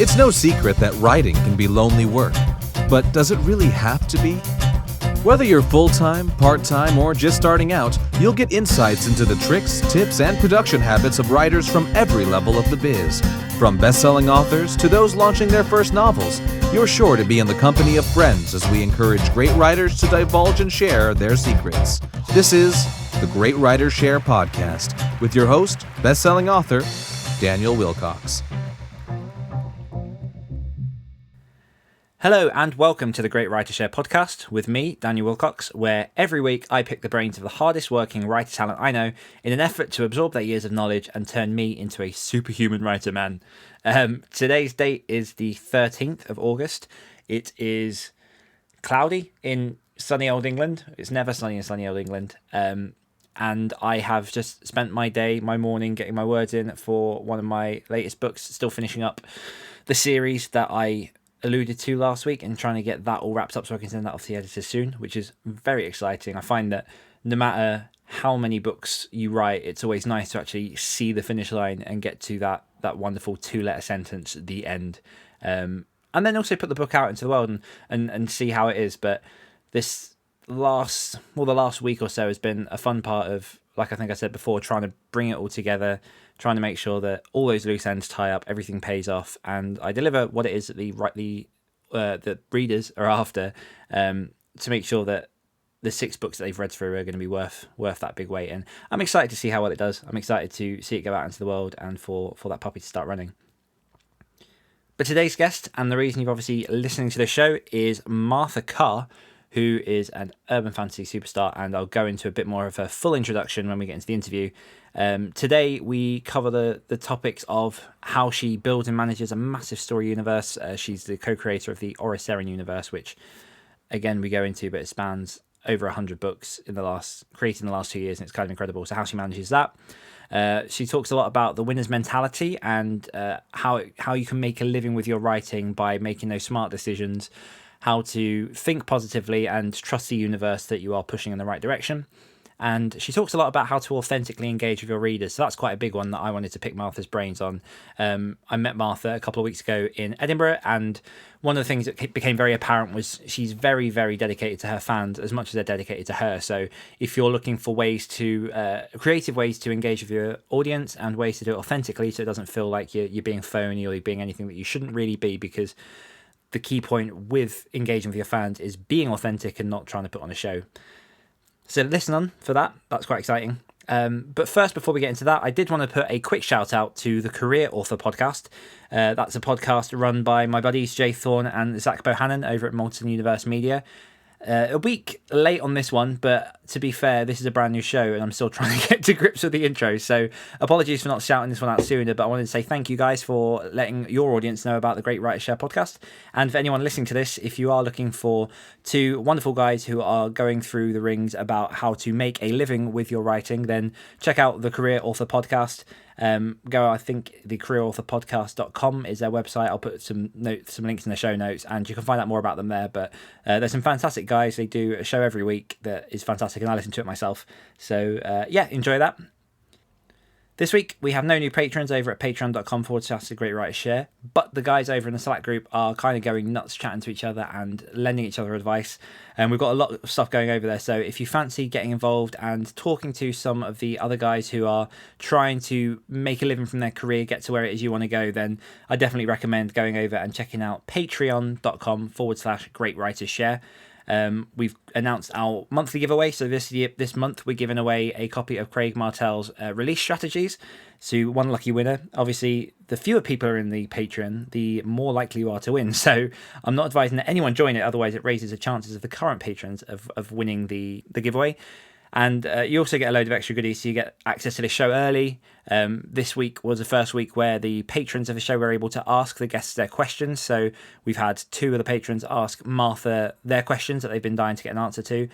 It's no secret that writing can be lonely work, but does it really have to be? Whether you're full-time, part-time, or just starting out, you'll get insights into the tricks, tips, and production habits of writers from every level of the biz. From best-selling authors to those launching their first novels, you're sure to be in the company of friends as we encourage great writers to divulge and share their secrets. This is the Great Writers Share podcast with your host, best-selling author, Daniel Wilcox. Hello and welcome to the Great Writer Share podcast with me, Daniel Wilcox, where every week I pick the brains of the hardest working writer talent I know in an effort to absorb their years of knowledge and turn me into a superhuman writer man. Today's date is the 13th of August. It is cloudy in sunny old England. It's never sunny in sunny old England. And I have just spent my morning getting my words in for one of my latest books, still finishing up the series that I alluded to last week and trying to get that all wrapped up so I can send that off to the editor soon, which is very exciting. I find that no matter how many books you write, it's always nice to actually see the finish line and get to that wonderful 2-letter sentence at the end, and then also put the book out into the world and see how it is. But the last week or so has been a fun part of, like I think I said before, trying to bring it all together, trying to make sure that all those loose ends tie up, everything pays off, and I deliver what it is that the readers are after, to make sure that the 6 books that they've read through are going to be worth that big weight. And I'm excited to see how well it does. I'm excited to see it go out into the world and for that puppy to start running. But today's guest, and the reason you're obviously listening to the show, is Martha CARR, who is an urban fantasy superstar, and I'll go into a bit more of her full introduction when we get into the interview. Today we cover the topics of how she builds and manages a massive story universe. She's the co-creator of the Oriceran universe, which again we go into, but it spans over 100 books created in the last 2 years, and it's kind of incredible. So how she manages that. She talks a lot about the winner's mentality and how you can make a living with your writing by making those smart decisions, how to think positively and trust the universe that you are pushing in the right direction. And she talks a lot about how to authentically engage with your readers. So that's quite a big one that I wanted to pick Martha's brains on. I met Martha a couple of weeks ago in Edinburgh, and one of the things that became very apparent was she's very, very dedicated to her fans as much as they're dedicated to her. So if you're looking for creative ways to engage with your audience and ways to do it authentically so it doesn't feel like you're being phony or you're being anything that you shouldn't really be, because the key point with engaging with your fans is being authentic and not trying to put on a show. So listen on for that. That's quite exciting. But first, before we get into that, I did want to put a quick shout out to the Career Author podcast. That's a podcast run by my buddies Jay Thorne and Zach Bohannon over at Molten Universe Media. A week late on this one, but to be fair, this is a brand new show and I'm still trying to get to grips with the intro, so apologies for not shouting this one out sooner, but I wanted to say thank you guys for letting your audience know about the Great Writer Share podcast. And for anyone listening to this, if you are looking for 2 wonderful guys who are going through the rings about how to make a living with your writing, then check out the Career Author podcast. I think the careerauthorpodcast.com is their website. I'll put some links in the show notes, and you can find out more about them there. But there's some fantastic guys. They do a show every week that is fantastic, and I listen to it myself. So enjoy that. This week, we have no new patrons over at patreon.com/The Great Writer Share, but the guys over in the Slack group are kind of going nuts, chatting to each other and lending each other advice. And we've got a lot of stuff going over there, so if you fancy getting involved and talking to some of the other guys who are trying to make a living from their career, get to where it is you want to go, then I definitely recommend going over and checking out patreon.com/Great Writers Share. We've announced our monthly giveaway, so this month we're giving away a copy of Craig Martell's release strategies to one lucky winner. Obviously, the fewer people are in the Patreon, the more likely you are to win, so I'm not advising that anyone join it, otherwise it raises the chances of the current patrons of winning the giveaway. And you also get a load of extra goodies, so you get access to the show early. This week was the first week where the patrons of the show were able to ask the guests their questions. So we've had 2 of the patrons ask Martha their questions that they've been dying to get an answer to.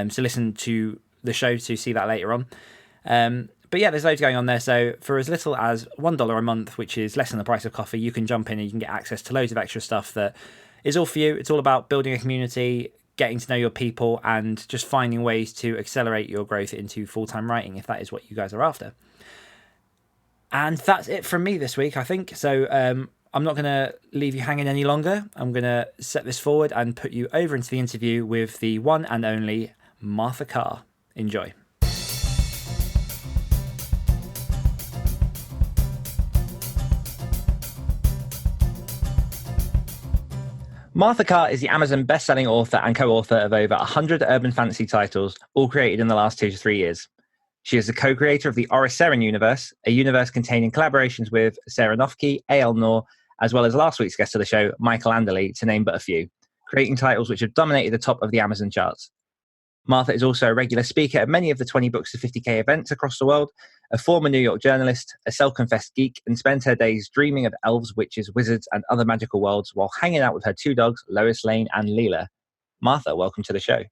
So listen to the show to see that later on. But yeah, there's loads going on there. So for as little as $1 a month, which is less than the price of coffee, you can jump in and you can get access to loads of extra stuff that is all for you. It's all about building a community, getting to know your people, and just finding ways to accelerate your growth into full-time writing, if that is what you guys are after. And that's it from me this week, I think. So I'm not going to leave you hanging any longer. I'm going to set this forward and put you over into the interview with the one and only Martha CARR. Enjoy. Martha CARR is the Amazon best-selling author and co-author of over 100 urban fantasy titles, all created in the last 2 to 3 years. She is the co-creator of the Oriceran universe, a universe containing collaborations with Sarah Noffke, A.L. Noor, as well as last week's guest of the show, Michael Anderle, to name but a few, creating titles which have dominated the top of the Amazon charts. Martha is also a regular speaker at many of the 20 Books to 50K events across the world, a former New York journalist, a self-confessed geek, and spends her days dreaming of elves, witches, wizards, and other magical worlds while hanging out with her 2 dogs, Lois Lane and Leela. Martha, welcome to the show.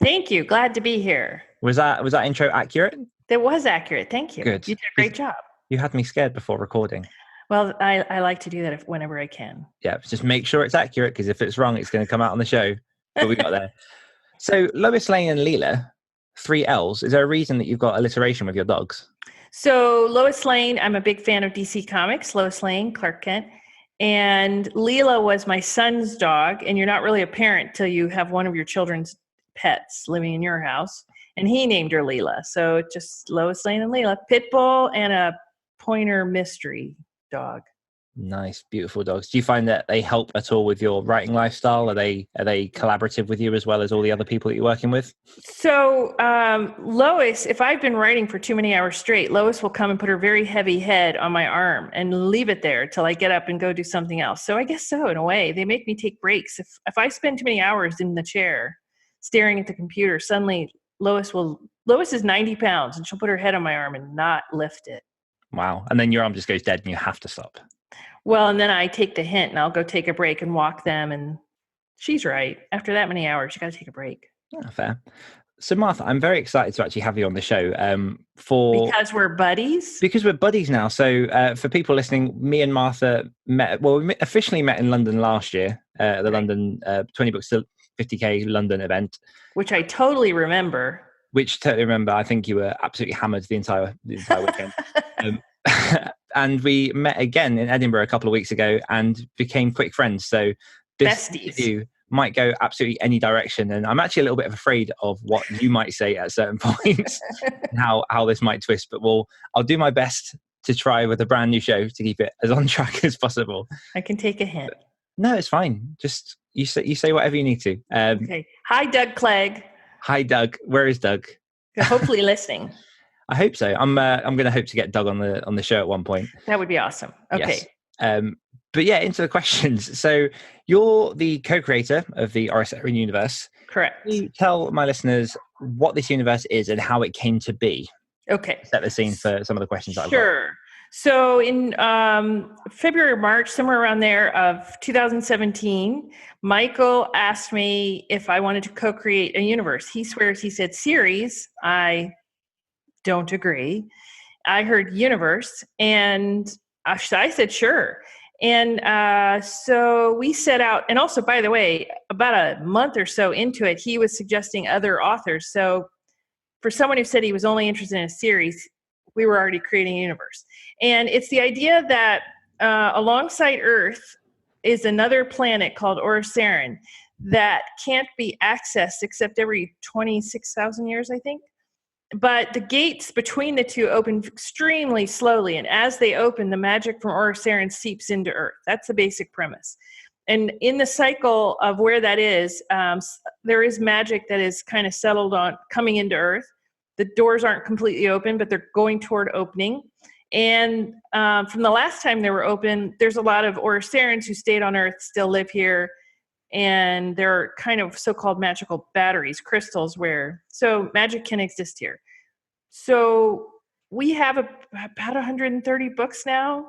Thank you. Glad to be here. Was that intro accurate? It was accurate. Thank you. Good. You did a great job. You had me scared before recording. Well, I like to do that whenever I can. Yeah, just make sure it's accurate, because if it's wrong, it's going to come out on the show. But we got there. So Lois Lane and Leela, 3 L's. Is there a reason that you've got alliteration with your dogs? So Lois Lane, I'm a big fan of DC Comics. Lois Lane, Clark Kent. And Leela was my son's dog. And you're not really a parent till you have one of your children's pets living in your house. And he named her Leela. So just Lois Lane and Leela. Pit bull and a pointer mystery dog. Nice, beautiful dogs. Do you find that they help at all with your writing lifestyle? Are they collaborative with you as well as all the other people that you're working with? So Lois, if I've been writing for too many hours straight, Lois will come and put her very heavy head on my arm and leave it there till I get up and go do something else. So I guess so, in a way. They make me take breaks. If I spend too many hours in the chair staring at the computer, suddenly Lois is 90 pounds and she'll put her head on my arm and not lift it. Wow. And then your arm just goes dead and you have to stop. Well, and then I take the hint and I'll go take a break and walk them. And she's right. After that many hours, you got to take a break. Oh, fair. So Martha, I'm very excited to actually have you on the show. Because we're buddies? Because we're buddies now. So for people listening, me and Martha we officially met in London last year, the London 20 Books to 50K London event. Which I totally remember. I think you were absolutely hammered the entire weekend. And we met again in Edinburgh a couple of weeks ago and became quick friends. So this interview might go absolutely any direction. And I'm actually a little bit afraid of what you might say at certain points and how this might twist. But I'll do my best to try with a brand new show to keep it as on track as possible. I can take a hint. No, it's fine. Just you say whatever you need to. Okay. Hi, Doug Clegg. Hi, Doug. Where is Doug? Hopefully listening. I hope so. I'm going to hope to get Doug on the show at one point. That would be awesome. Okay. Yes. But yeah, into the questions. So you're the co-creator of the Oriceran universe. Correct. Can you tell my listeners what this universe is and how it came to be? Okay. Set the scene for some of the questions that I've got. Sure. So in February or March, somewhere around there of 2017, Michael asked me if I wanted to co-create a universe. He swears he said series. I don't agree. I heard universe, and I said sure. And so we set out, and also, by the way, about a month or so into it, he was suggesting other authors. So for someone who said he was only interested in a series, we were already creating a universe. And it's the idea that alongside Earth is another planet called Oriceran that can't be accessed except every 26,000 years, I think. But the gates between the two open extremely slowly. And as they open, the magic from Oriceran seeps into Earth. That's the basic premise. And in the cycle of where that is, there is magic that is kind of settled on coming into Earth. The doors aren't completely open, but they're going toward opening. And from the last time they were open, there's a lot of Oricerans who stayed on Earth, still live here. And there are kind of so-called magical batteries, crystals, so magic can exist here. So we have about 130 books now.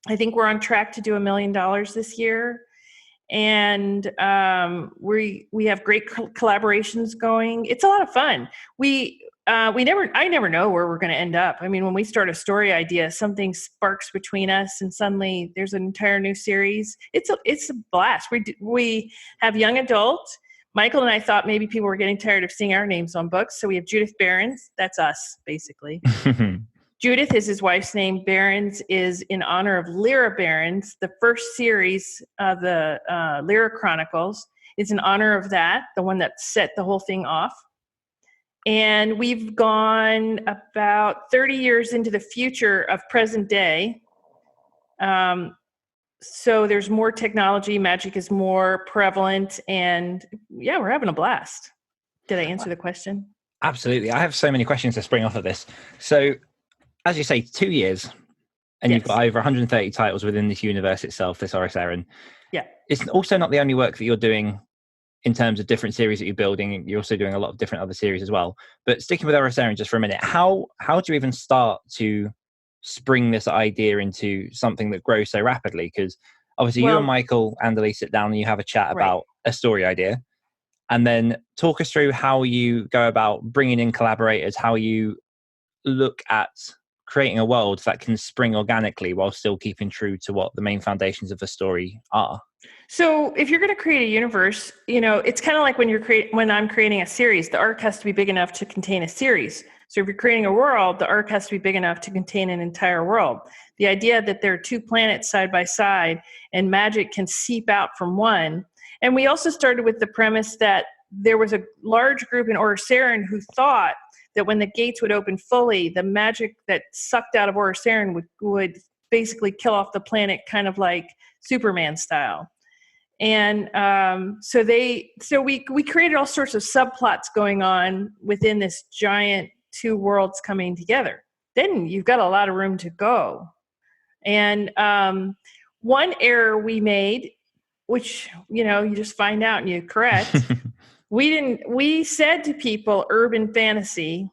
I think we're on track to do $1 million this year. And we have great collaborations going. It's a lot of fun. I never know where we're going to end up. I mean, when we start a story idea, something sparks between us, and suddenly there's an entire new series. It's a blast. We have young adult. Michael and I thought maybe people were getting tired of seeing our names on books, so we have Judith Barron's. That's us, basically. Judith is his wife's name. Barons is in honor of Lyra Barons. The first series of the Lyra Chronicles is in honor of that, the one that set the whole thing off. And we've gone about 30 years into the future of present day. So there's more technology, magic is more prevalent, and yeah, we're having a blast. Did I answer the question? Absolutely. I have so many questions to spring off of this. So, as you say, 2 years, and you've got over 130 titles within this universe itself, this Oriceran. Yeah. It's also not the only work that you're doing in terms of different series that you're building. You're also doing a lot of different other series as well. But sticking with Oriceran just for a minute, how do you even start to spring this idea into something that grows so rapidly? Because obviously you and Michael and Elise sit down and you have a chat about a story idea, and then talk us through how you go about bringing in collaborators, how you look at creating a world that can spring organically while still keeping true to what the main foundations of the story are. So if you're going to create a universe, it's kind of like when I'm creating a series, the arc has to be big enough to contain a series. So if you're creating a world, the arc has to be big enough to contain an entire world. The idea that there are two planets side by side and magic can seep out from one. And we also started with the premise that there was a large group in Oriceran who thought that when the gates would open fully, the magic that sucked out of Oriceran would basically kill off the planet, kind of like Superman style. And so we created all sorts of subplots going on within this giant two worlds coming together. Then you've got a lot of room to go. And one error we made, which you just find out and you correct. We said to people urban fantasy,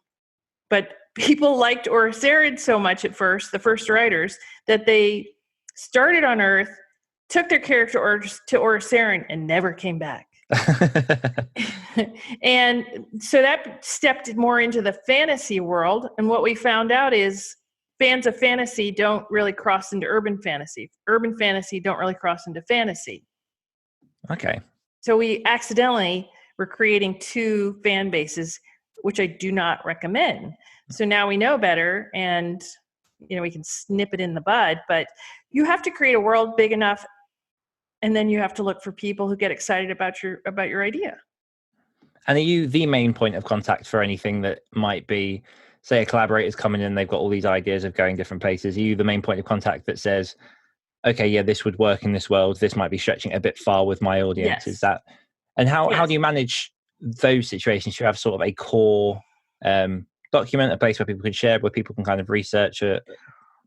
but people liked Oriceran so much at first, the first writers, that they started on Earth, took their character to Oriceran, and never came back. And so that stepped more into the fantasy world. And what we found out is fans of fantasy don't really cross into urban fantasy. Urban fantasy don't really cross into fantasy. Okay. So we accidentally were creating two fan bases, which I do not recommend. So now we know better, and we can snip it in the bud, but you have to create a world big enough, and then you have to look for people who get excited about your idea. And are you the main point of contact for anything that might be, say, a collaborator's coming in, they've got all these ideas of going different places? Are you the main point of contact that says, okay, yeah, this would work in this world, this might be stretching it a bit far with my audience? Yes. Is that, and how do you manage those situations? You have sort of a core document, a place where people can share, where people can kind of research it?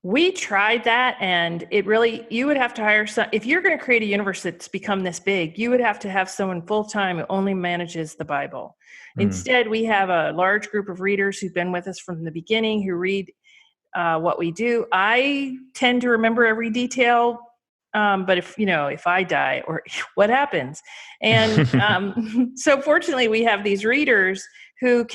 We tried that, and you would have to hire if you're going to create a universe that's become this big, you would have to have someone full-time who only manages the Bible. Instead, we have a large group of readers who've been with us from the beginning, who read what we do. I tend to remember every detail, but if I die, or what happens? And so fortunately, we have these readers who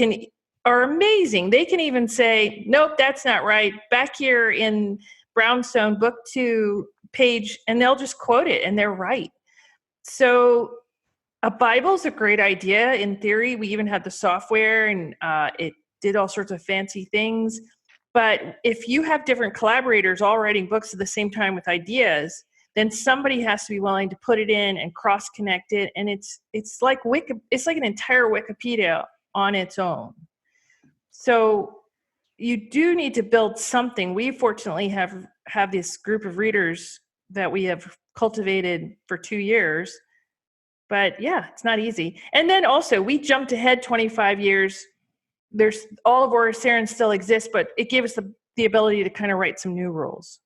are amazing. They can even say, nope, that's not right. Back here in Brownstone, book 2, page, and they'll just quote it, and they're right. So a Bible's a great idea in theory. We even had the software, and it did all sorts of fancy things. But if you have different collaborators all writing books at the same time with ideas, then somebody has to be willing to put it in and cross-connect it. And it's like it's like an entire Wikipedia on its own. So you do need to build something. We fortunately have this group of readers that we have cultivated for 2 years. But yeah, it's not easy. And then also we jumped ahead 25 years. There's all of Oriceran still exists, but it gave us the ability to kind of write some new rules.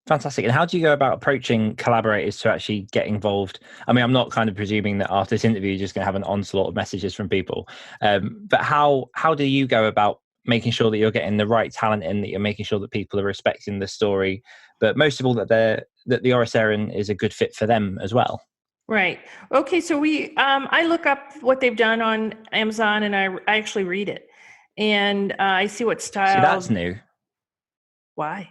Fantastic. And how do you go about approaching collaborators to actually get involved? I mean, I'm not kind of presuming that after this interview, you're just going to have an onslaught of messages from people. But how do you go about making sure that you're getting the right talent in, that you're making sure that people are respecting the story, but most of all, that the Oriceran is a good fit for them as well? Right. Okay. So I look up what they've done on Amazon, and I actually read it, and I see what style. See, that's new. Why?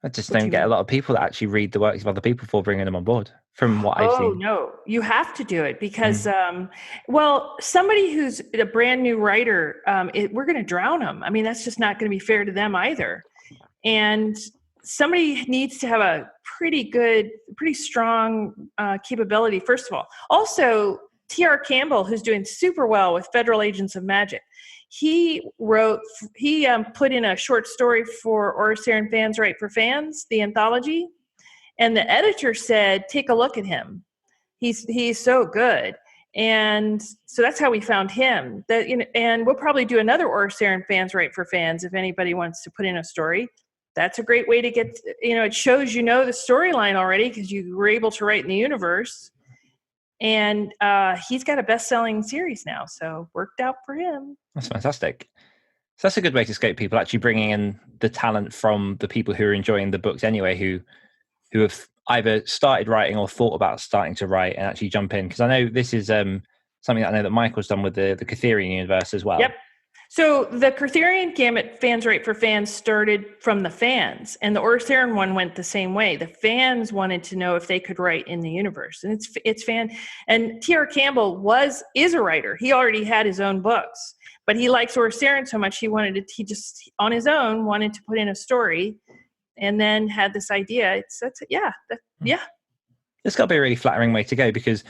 I just don't get a lot of people that actually read the works of other people before bringing them on board. from what I've Oh, seen. no, you have to do it because, well, somebody who's a brand new writer, we're going to drown them. I mean, that's just not going to be fair to them either. And somebody needs to have a pretty strong capability, first of all. Also, T.R. Campbell, who's doing super well with Federal Agents of Magic, he put in a short story for Oriceran Fans Write for Fans, the anthology. And the editor said, take a look at him. He's so good. And so that's how we found him. And we'll probably do another Oriceran Fans Write for Fans if anybody wants to put in a story. That's a great way to get, it shows the storyline already because you were able to write in the universe. And he's got a best-selling series now, so worked out for him. That's fantastic. So that's a good way to scope people, actually bringing in the talent from the people who are enjoying the books anyway, who have either started writing or thought about starting to write and actually jump in. Because I know this is something that I know that Michael's done with the Catherian universe as well. Yep. So the Catherian Gamut Fans Write for Fans started from the fans, and the Oriceran one went the same way. The fans wanted to know if they could write in the universe, and it's fan. And T.R. Campbell is a writer. He already had his own books, but he likes Oriceran so much he just on his own wanted to put in a story. And then had this idea. It's got to be a really flattering way to go, because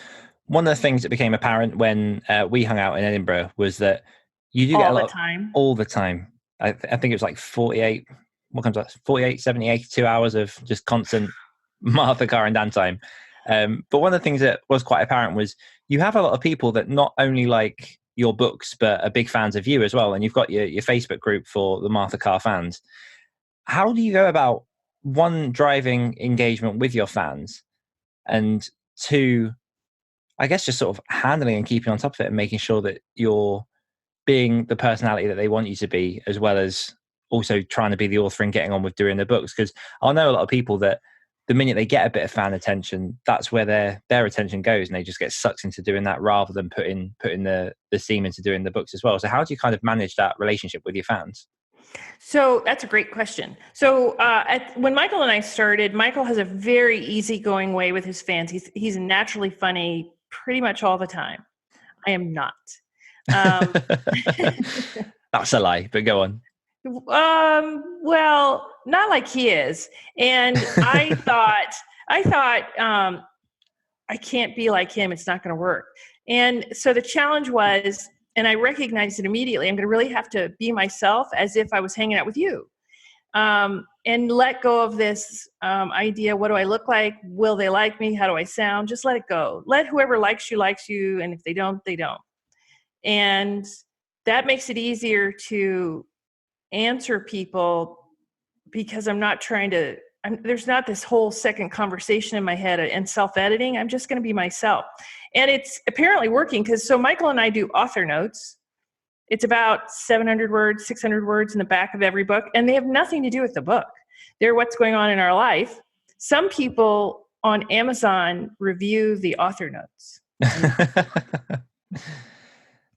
one of the things that became apparent when we hung out in Edinburgh was that you do get a lot all the time. I think it was like 48, 70, 82 hours of just constant Martha, CARR and Dan time. But one of the things that was quite apparent was you have a lot of people that not only like your books, but are big fans of you as well. And you've got your Facebook group for the Martha CARR fans. How do you go about, one, driving engagement with your fans, and two, I guess just sort of handling and keeping on top of it and making sure that you're being the personality that they want you to be, as well as also trying to be the author and getting on with doing the books? Because I know a lot of people that the minute they get a bit of fan attention, that's where their attention goes, and they just get sucked into doing that rather than putting the seam into doing the books as well. So how do you kind of manage that relationship with your fans? So that's a great question. So when Michael and I started, Michael has a very easygoing way with his fans. He's naturally funny pretty much all the time. I am not. That's a lie, but go on. Well, not like he is. And I thought I can't be like him. It's not going to work. And so the challenge was, and I recognized it immediately, I'm going to really have to be myself as if I was hanging out with you, and let go of this idea. What do I look like? Will they like me? How do I sound? Just let it go. Let whoever likes you. And if they don't, they don't. And that makes it easier to answer people, because I'm not trying to, there's not this whole second conversation in my head and self-editing. I'm just going to be myself. And it's apparently working, because so Michael and I do author notes. It's about 700 words, 600 words in the back of every book, and they have nothing to do with the book. They're what's going on in our life. Some people on Amazon review the author notes.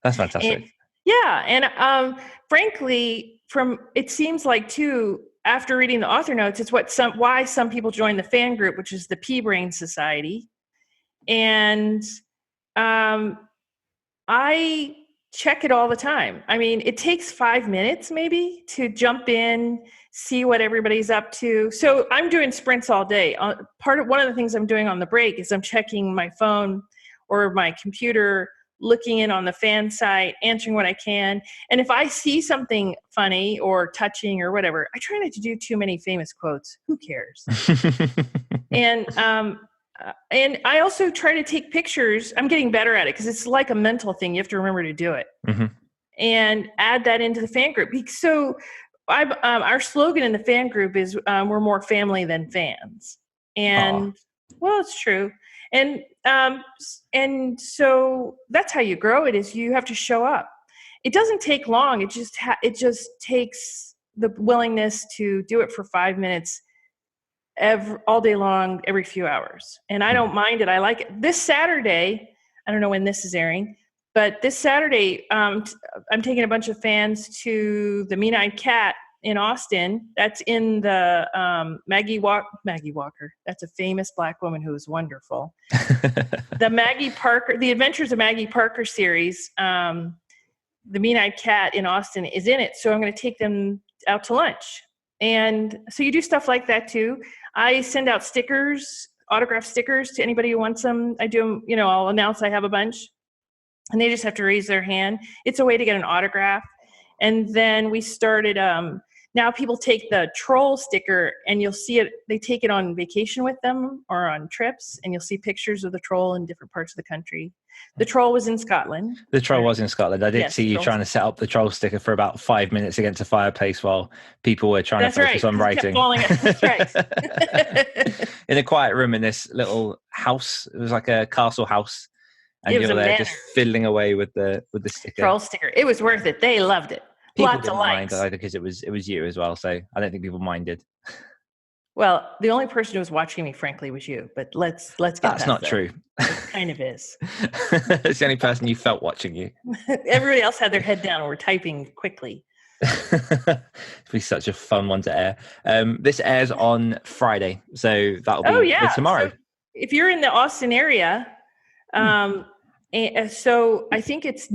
That's fantastic. And frankly, it seems like too, after reading the author notes, it's why some people join the fan group, which is the Pea Brain Society. And I check it all the time. I mean, it takes 5 minutes maybe to jump in, see what everybody's up to. So I'm doing sprints all day. One of the things I'm doing on the break is I'm checking my phone or my computer, looking in on the fan site, answering what I can. And if I see something funny or touching or whatever, I try not to do too many famous quotes. Who cares? And I also try to take pictures. I'm getting better at it because it's like a mental thing. You have to remember to do it. Mm-hmm. And add that into the fan group. So our slogan in the fan group is we're more family than fans. And well, it's true. And so that's how you grow it, is you have to show up. It doesn't take long. It just takes the willingness to do it for 5 minutes all day long, every few hours. And I don't mind it. I like it. This Saturday, I don't know when this is airing, but this Saturday, I'm taking a bunch of fans to the Mean-Eyed Cat in Austin. That's in the Maggie Walker. That's a famous Black woman who is wonderful. The Maggie Parker, the Adventures of Maggie Parker series, the Mean-Eyed Cat in Austin is in it. So I'm going to take them out to lunch. And so you do stuff like that too. I send out stickers, autograph stickers to anybody who wants them. I do them, I'll announce I have a bunch and they just have to raise their hand. It's a way to get an autograph. And then we started, now people take the troll sticker and you'll see it, they take it on vacation with them or on trips, and you'll see pictures of the troll in different parts of the country. The troll was in Scotland. The troll was in Scotland. I did see you trying to set up the troll sticker for about 5 minutes against a fireplace while people were trying to focus on writing. That's right. In a quiet room in this little house. It was like a castle house. And you were there just fiddling away with the sticker. Troll sticker. It was worth it. They loved it. People Lots didn't of likes. mind either because it was you as well. So I don't think people minded. Well, the only person who was watching me, frankly, was you. But let's get That's not true. It kind of is. It's the only person you felt watching you. Everybody else had their head down and were typing quickly. It'll be such a fun one to air. This airs on Friday, so that'll be tomorrow. So if you're in the Austin area, so I think it's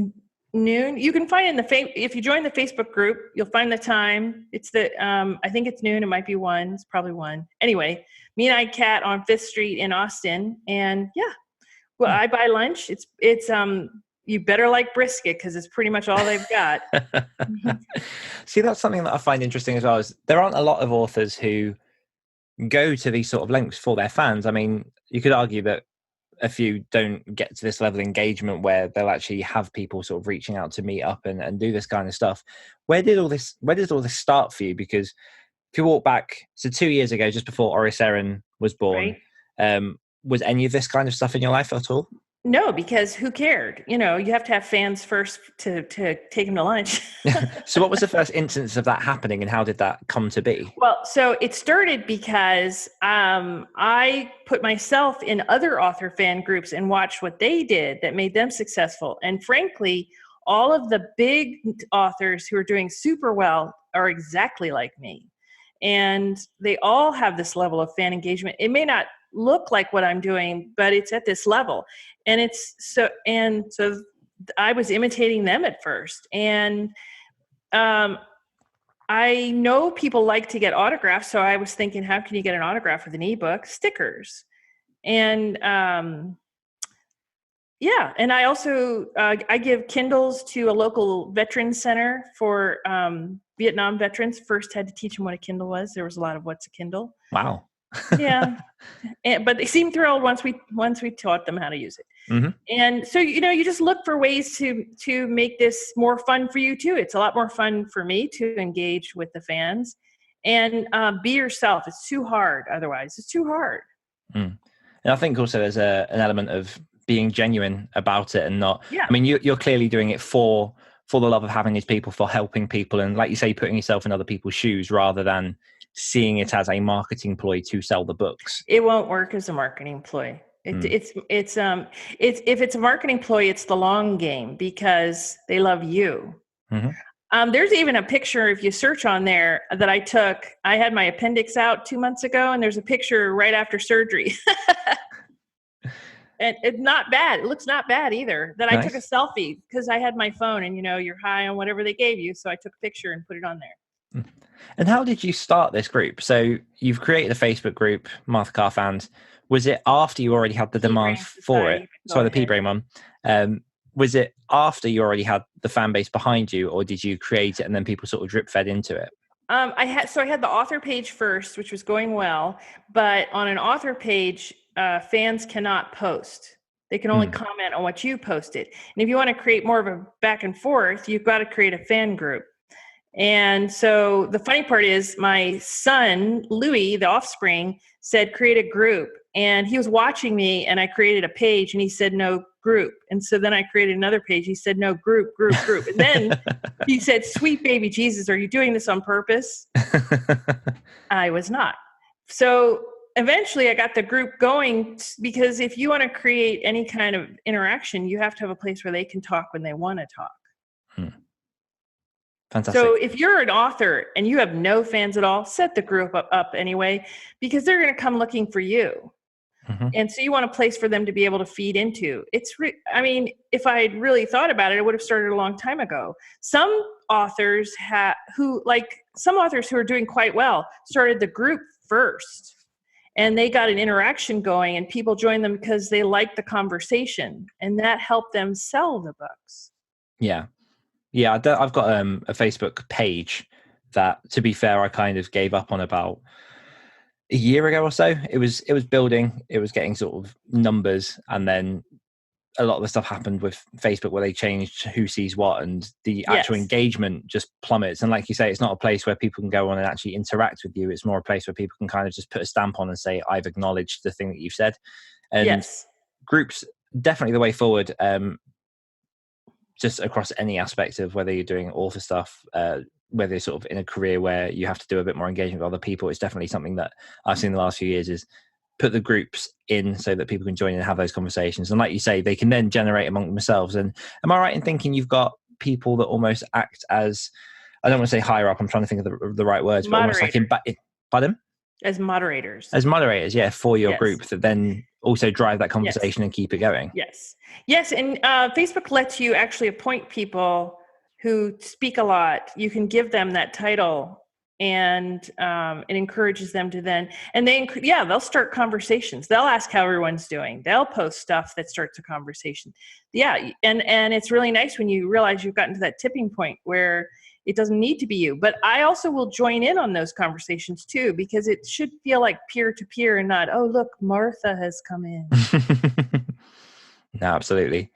noon. You can find it in if you join the Facebook group, you'll find the time. It's I think it's noon. It might be 1. It's probably 1. Anyway, Mean-Eyed Cat on 5th Street in Austin. And I buy lunch. It's you better like brisket because it's pretty much all they've got. See, that's something that I find interesting as well, is there aren't a lot of authors who go to these sort of lengths for their fans. I mean, you could argue that a few don't get to this level of engagement where they'll actually have people sort of reaching out to meet up and do this kind of stuff. Where did all this start for you? Because if you walk back, so 2 years ago, just before Oriceran was born, right. Was any of this kind of stuff in your life at all? No, because who cared? You have to have fans first to take them to lunch. So what was the first instance of that happening and how did that come to be? Well, so it started because I put myself in other author fan groups and watched what they did that made them successful. And frankly, all of the big authors who are doing super well are exactly like me. And they all have this level of fan engagement. It may not look like what I'm doing, but it's at this level. And so I was imitating them at first. And I know people like to get autographs. So I was thinking, how can you get an autograph with an ebook? Stickers. And and I also, I give Kindles to a local veterans center for Vietnam veterans. First had to teach them what a Kindle was. There was a lot of what's a Kindle. Wow. Yeah. But they seemed thrilled once we taught them how to use it. Mm-hmm. And so, you just look for ways to make this more fun for you too. It's a lot more fun for me to engage with the fans and be yourself. It's too hard. Otherwise it's too hard. And I think also there's an element of being genuine about it and not, I mean, you're clearly doing it for the love of having these people, for helping people. And like you say, putting yourself in other people's shoes rather than seeing it as a marketing ploy to sell the books. It won't work as a marketing ploy. It's if it's a marketing ploy, it's the long game because they love you. Mm-hmm. There's even a picture, if you search on there, that I took. I had my appendix out 2 months ago, and there's a picture right after surgery. And it's not bad. It looks not bad either. That nice. I took a selfie because I had my phone and, you're high on whatever they gave you. So I took a picture and put it on there. And how did you start this group? So you've created a Facebook group, Martha Carr Fans. Was it after you already had the demand for it? Sorry, the P-Brain one. Was it after you already had the fan base behind you, or did you create it and then people sort of drip fed into it? I had the author page first, which was going well, but on an author page, fans cannot post. They can only comment on what you posted. And if you want to create more of a back and forth, you've got to create a fan group. And so the funny part is my son, Louis, the offspring, said, create a group. And he was watching me and I created a page and he said, no, group. And so then I created another page. He said, no, group. And then he said, sweet baby Jesus, are you doing this on purpose? I was not. So eventually I got the group going because if you want to create any kind of interaction, you have to have a place where they can talk when they want to talk. Fantastic. So if you're an author and you have no fans at all, set the group up anyway, because they're going to come looking for you. Mm-hmm. And so you want a place for them to be able to feed into. I mean, if I had really thought about it, I would have started a long time ago. Some authors who are doing quite well started the group first, and they got an interaction going, and people joined them because they liked the conversation, and that helped them sell the books. Yeah. I've got a Facebook page that, to be fair, I kind of gave up on about a year ago or so. It was building, it was getting sort of numbers, and then a lot of the stuff happened with Facebook where they changed who sees what, and the actual engagement just plummets. And like you say, it's not a place where people can go on and actually interact with you. It's more a place where people can kind of just put a stamp on and say, I've acknowledged the thing that you've said. And groups, definitely the way forward, just across any aspect of whether you're doing author stuff, whether you're sort of in a career where you have to do a bit more engagement with other people. It's definitely something that I've seen in the last few years, is put the groups in so that people can join and have those conversations. And like you say, they can then generate among themselves. And am I right in thinking you've got people that almost act as, I don't want to say higher up, I'm trying to think of the right words, but almost like pardon? As moderators. As moderators, yeah, for your group, that then also drive that conversation and keep it going. Yes. And Facebook lets you actually appoint people who speak a lot. You can give them that title, and it encourages them to then, and they'll start conversations. They'll ask how everyone's doing. They'll post stuff that starts a conversation. Yeah, and it's really nice when you realize you've gotten to that tipping point where it doesn't need to be you. But I also will join in on those conversations too, because it should feel like peer-to-peer and not, oh, look, Martha has come in. No, absolutely.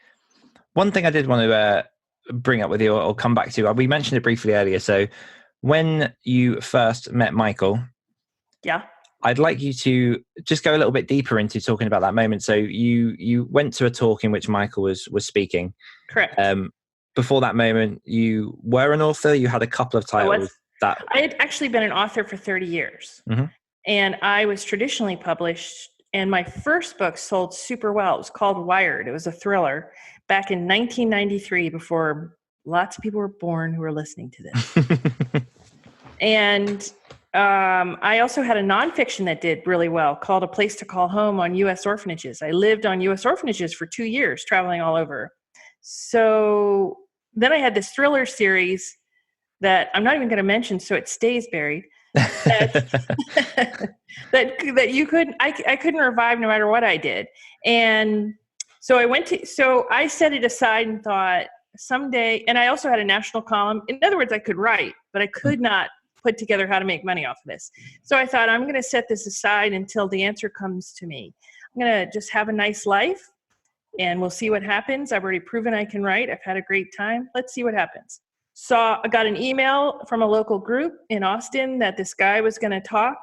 One thing I did want to bring up with you, or come back to, we mentioned it briefly earlier. So when you first met Michael, I'd like you to just go a little bit deeper into talking about that moment. So you went to a talk in which Michael was speaking. Correct. Before that moment, you were an author. You had a couple of titles. I had actually been an author for 30 years. Mm-hmm. And I was traditionally published. And my first book sold super well. It was called Wired. It was a thriller back in 1993, before lots of people were born who were listening to this. And I also had a nonfiction that did really well called A Place to Call Home on U.S. orphanages. I lived on U.S. orphanages for 2 years, traveling all over. So then I had this thriller series that I'm not even going to mention, so it stays buried. that I couldn't revive no matter what I did. And so I set it aside and thought someday, and I also had a national column. In other words, I could write, but I could not put together how to make money off of this. So I thought, I'm going to set this aside until the answer comes to me. I'm going to just have a nice life, and we'll see what happens. I've already proven I can write. I've had a great time. Let's see what happens. So I got an email from a local group in Austin that this guy was going to talk.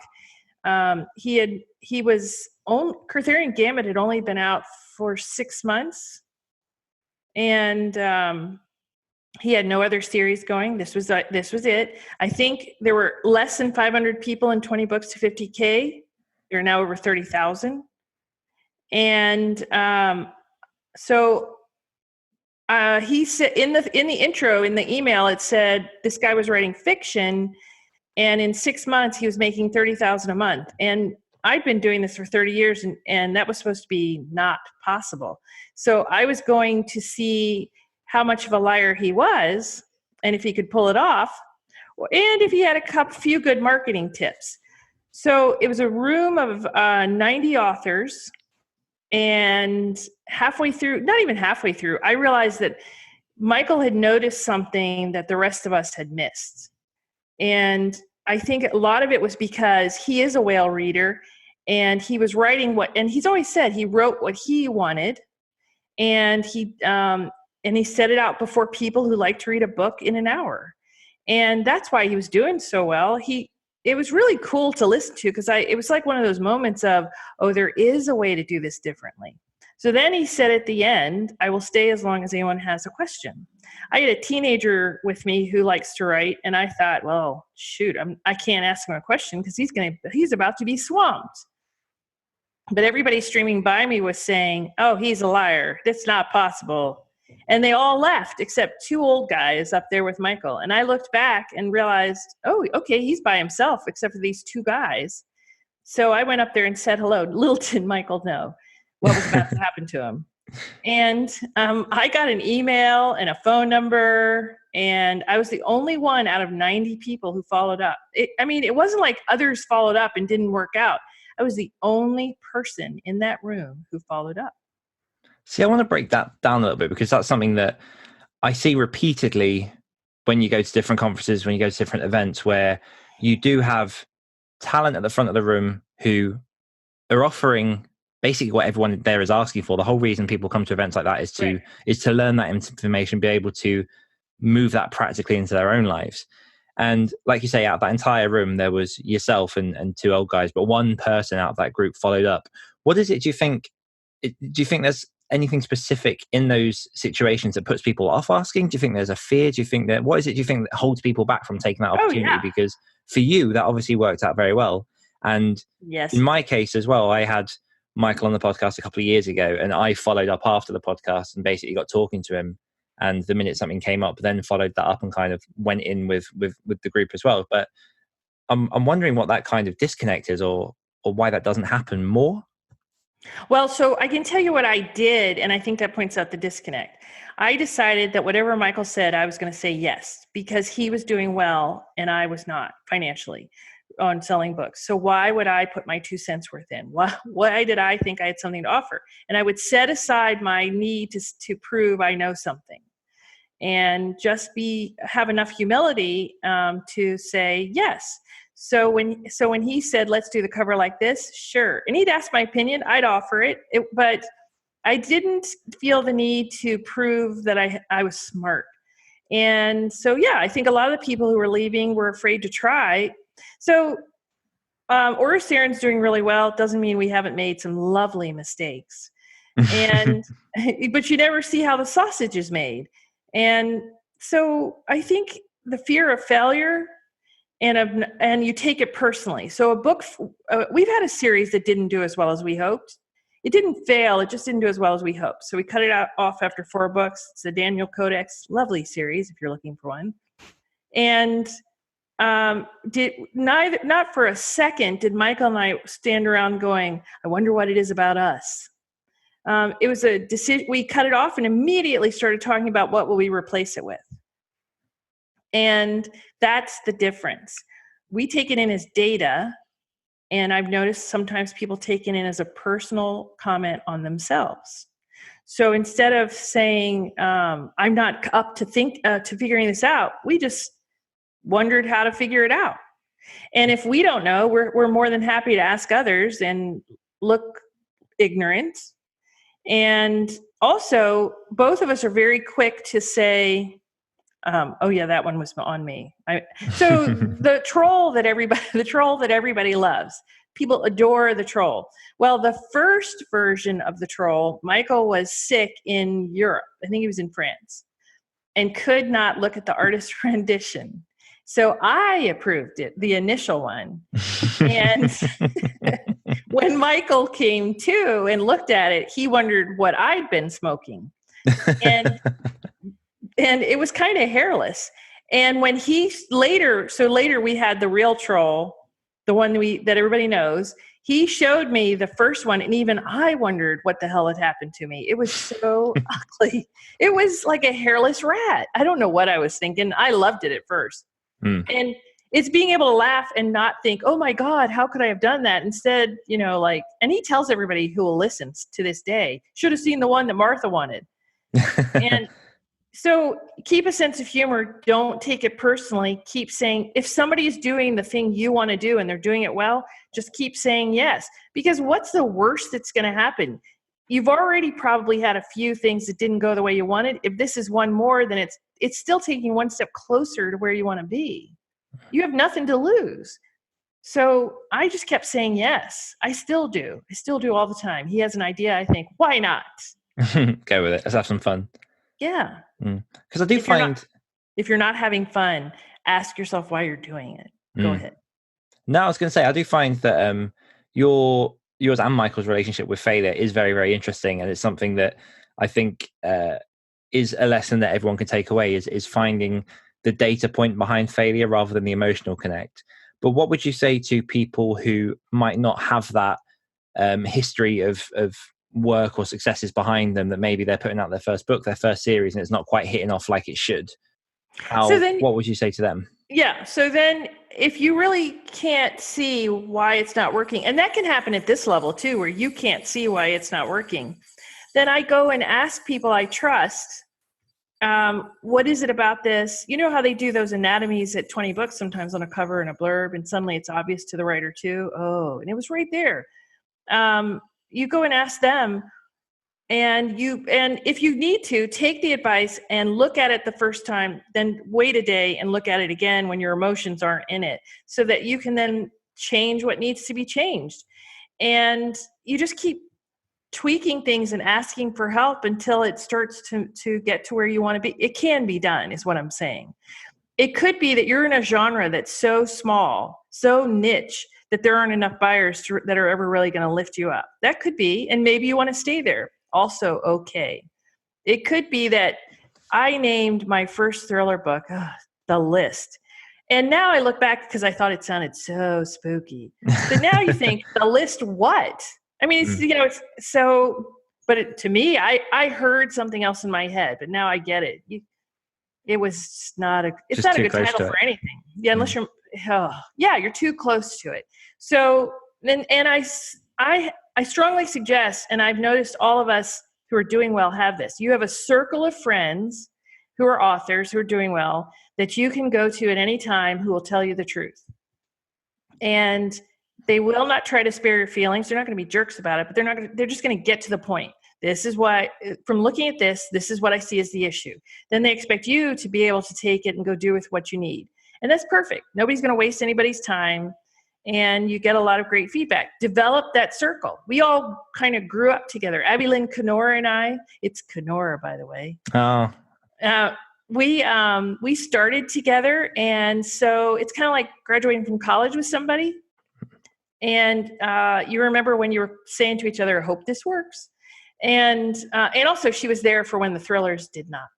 Cartharian Gambit had only been out for 6 months, and he had no other series going. This was it. I think there were less than 500 people in 20 books to 50K. There are now over 30,000. And so he said in the intro, in the email, it said this guy was writing fiction, and in 6 months he was making $30,000 a month. And I'd been doing this for 30 years, and that was supposed to be not possible. So I was going to see how much of a liar he was, and if he could pull it off, and if he had a few good marketing tips. So it was a room of 90 authors. And not even halfway through, I realized that Michael had noticed something that the rest of us had missed. And I think a lot of it was because he is a whale reader, and he was writing and he's always said he wrote what he wanted, and he set it out before people who like to read a book in an hour. And that's why he was doing so well. It was really cool to listen to, because it was like one of those moments of, oh, there is a way to do this differently. So then he said at the end, I will stay as long as anyone has a question. I had a teenager with me who likes to write, and I thought, well, shoot, I can't ask him a question because he's about to be swamped. But everybody streaming by me was saying, oh, he's a liar. That's not possible. And they all left except 2 old guys up there with Michael. And I looked back and realized, oh, okay, he's by himself except for these 2 guys. So I went up there and said hello. Little did Michael know what was about to happen to him. And I got an email and a phone number, and I was the only one out of 90 people who followed up. It wasn't like others followed up and didn't work out. I was the only person in that room who followed up. See, I want to break that down a little bit, because that's something that I see repeatedly when you go to different conferences, when you go to different events, where you do have talent at the front of the room who are offering basically what everyone there is asking for. The whole reason people come to events like that is to learn that information, be able to move that practically into their own lives. And like you say, out of that entire room, there was yourself and 2 old guys, but one person out of that group followed up. What is it, do you think there's anything specific in those situations that puts people off asking? Do you think there's a fear? Do you think that holds people back from taking that opportunity? Oh, yeah. Because for you, that obviously worked out very well. And yes, in my case as well, I had Michael on the podcast a couple of years ago, and I followed up after the podcast and basically got talking to him. And the minute something came up, then followed that up and kind of went in with the group as well. But I'm wondering what that kind of disconnect is, or why that doesn't happen more. Well, so I can tell you what I did, and I think that points out the disconnect. I decided that whatever Michael said, I was going to say yes, because he was doing well and I was not financially on selling books. So why would I put my 2 cents worth in? Why did I think I had something to offer? And I would set aside my need to prove I know something, and just have enough humility to say yes. So when he said, let's do the cover like this, sure. And he'd ask my opinion, I'd offer it, but I didn't feel the need to prove that I was smart. And so, yeah, I think a lot of the people who were leaving were afraid to try. So Oriceran's doing really well. It doesn't mean we haven't made some lovely mistakes. But you never see how the sausage is made. And so I think the fear of failure and you take it personally. So a book, we've had a series that didn't do as well as we hoped. It didn't fail. It just didn't do as well as we hoped. So we cut it off after 4 books. It's the Daniel Codex, lovely series if you're looking for one. And not for a second did Michael and I stand around going, I wonder what it is about us. It was a decision. We cut it off and immediately started talking about what will we replace it with. And that's the difference. We take it in as data, and I've noticed sometimes people take it in as a personal comment on themselves. So instead of saying, I'm not up to figuring this out, we just wondered how to figure it out. And if we don't know, we're more than happy to ask others and look ignorant. And also, both of us are very quick to say, oh yeah, that one was on me. So the troll that everybody loves, people adore the troll. Well, the first version of the troll, Michael was sick in Europe. I think he was in France, and could not look at the artist's rendition. So I approved it, the initial one. And when Michael came to and looked at it, he wondered what I'd been smoking. And it was kind of hairless. And when later we had the real troll, the one that everybody knows. He showed me the first one, and even I wondered what the hell had happened to me. It was so ugly. It was like a hairless rat. I don't know what I was thinking. I loved it at first. And it's being able to laugh and not think, oh my God, how could I have done that? Instead, and he tells everybody who will listen to this day, should have seen the one that Martha wanted. And so keep a sense of humor. Don't take it personally. Keep saying, if somebody is doing the thing you want to do and they're doing it well, just keep saying yes. Because what's the worst that's going to happen? You've already probably had a few things that didn't go the way you wanted. If this is one more, then it's still taking one step closer to where you want to be. You have nothing to lose. So I just kept saying yes. I still do. I still do all the time. He has an idea. I think, why not? Go with it. Let's have some fun. Yeah. Because I do find... if you're not having fun, ask yourself why you're doing it. Go ahead. No, I was going to say, I do find that yours and Michael's relationship with failure is very, very interesting. And it's something that I think is a lesson that everyone can take away, is finding the data point behind failure rather than the emotional connect. But what would you say to people who might not have that history of work or successes behind them, that maybe they're putting out their first book, their first series, and it's not quite hitting off like it should? What would you say to them? Yeah. So then if you really can't see why it's not working, and that can happen at this level too, where you can't see why it's not working, then I go and ask people I trust, what is it about this? You know how they do those anatomies at 20 books sometimes on a cover and a blurb, and suddenly it's obvious to the writer too. Oh, and it was right there. You go and ask them, and if you need to, take the advice and look at it the first time, then wait a day and look at it again when your emotions aren't in it, so that you can then change what needs to be changed. And you just keep tweaking things and asking for help until it starts to get to where you want to be. It can be done, is what I'm saying. It could be that you're in a genre that's so small, so niche, that there aren't enough buyers that are ever really going to lift you up. That could be, and maybe you want to stay there. Also okay. It could be that I named my first thriller book, The List. And now I look back because I thought it sounded so spooky. But now you think, The List what? I mean, it's, it's so, but to me, I heard something else in my head, but now I get it. It was not it's not a good title for anything. Yeah, unless you're, you're too close to it. So, and I strongly suggest, and I've noticed all of us who are doing well have this. You have a circle of friends who are authors who are doing well that you can go to at any time, who will tell you the truth. And they will not try to spare your feelings. They're not going to be jerks about it, but they're just going to get to the point. This is why, from looking at this is what I see as the issue. Then they expect you to be able to take it and go do with what you need. And that's perfect. Nobody's going to waste anybody's time. And you get a lot of great feedback. Develop that circle. We all kind of grew up together. Abby Lynn Kenora and I, it's Kenora, by the way. Oh. We started together. And so it's kind of like graduating from college with somebody. And you remember when you were saying to each other, I hope this works. And also she was there for when the thrillers did not.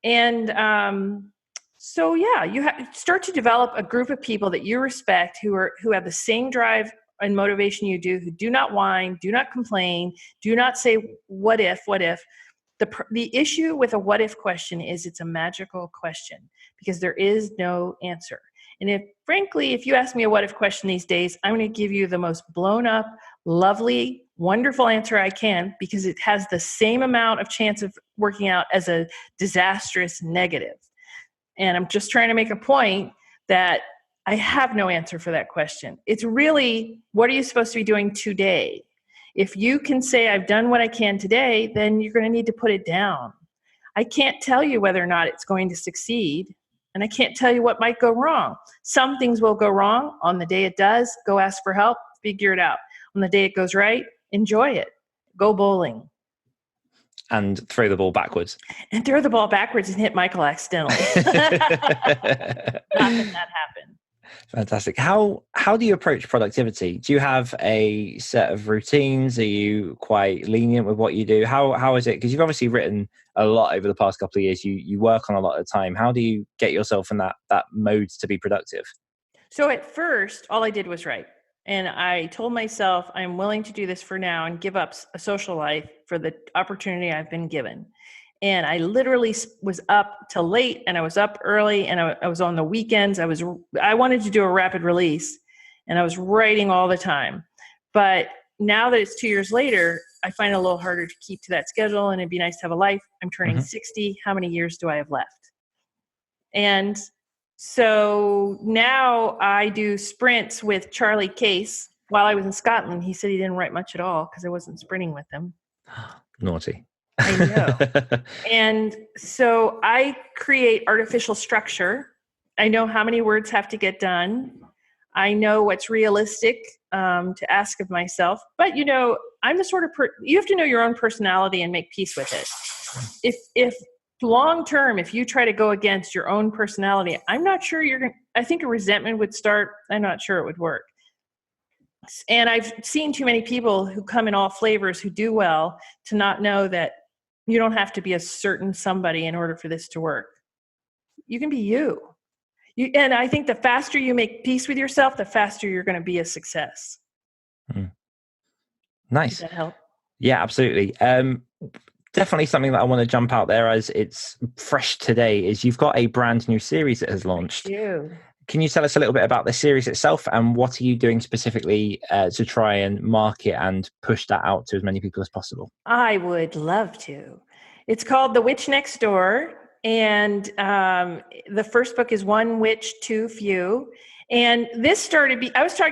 And so you start to develop a group of people that you respect, who have the same drive and motivation you do, who do not whine, do not complain, do not say what if. The issue with a what if question is it's a magical question because there is no answer. And frankly, if you ask me a what if question these days, I'm going to give you the most blown up, lovely, wonderful answer I can, because it has the same amount of chance of working out as a disastrous negative. And I'm just trying to make a point that I have no answer for that question. It's really, what are you supposed to be doing today? If you can say, I've done what I can today, then you're going to need to put it down. I can't tell you whether or not it's going to succeed. And I can't tell you what might go wrong. Some things will go wrong. On the day it does, go ask for help, figure it out. On the day it goes right, enjoy it. Go bowling. And throw the ball backwards. And throw the ball backwards and hit Michael accidentally. Not that happened. Fantastic. How do you approach productivity? Do you have a set of routines? Are you quite lenient with what you do? How is it? Because you've obviously written a lot over the past couple of years. You work on a lot of the time. How do you get yourself in that mode to be productive? So at first, all I did was write. And I told myself, I'm willing to do this for now and give up a social life for the opportunity I've been given. And I literally was up till late, and I was up early, and I was on the weekends. I wanted to do a rapid release, and I was writing all the time. But now that it's 2 years later, I find it a little harder to keep to that schedule, and it'd be nice to have a life. I'm turning 60. How many years do I have left? And so now I do sprints with Charlie Case. While I was in Scotland, he said he didn't write much at all because I wasn't sprinting with him. Naughty. I know. And so I create artificial structure. I know how many words have to get done. I know what's realistic to ask of myself. But, I'm the sort of you have to know your own personality and make peace with it. If long term, if you try to go against your own personality, I'm not sure I think a resentment would start. I'm not sure it would work. And I've seen too many people who come in all flavors who do well to not know that You don't have to be a certain somebody in order for this to work. You can be you. And I think the faster you make peace with yourself, the faster you're going to be a success. Nice. Does that help? Yeah, absolutely. Definitely something that I want to jump out there as it's fresh today is you've got a brand new series that has launched. Can you tell us a little bit about the series itself and what are you doing specifically to try and market and push that out to as many people as possible? I would love to. It's called The Witch Next Door. And the first book is One Witch, Too Few. And this started,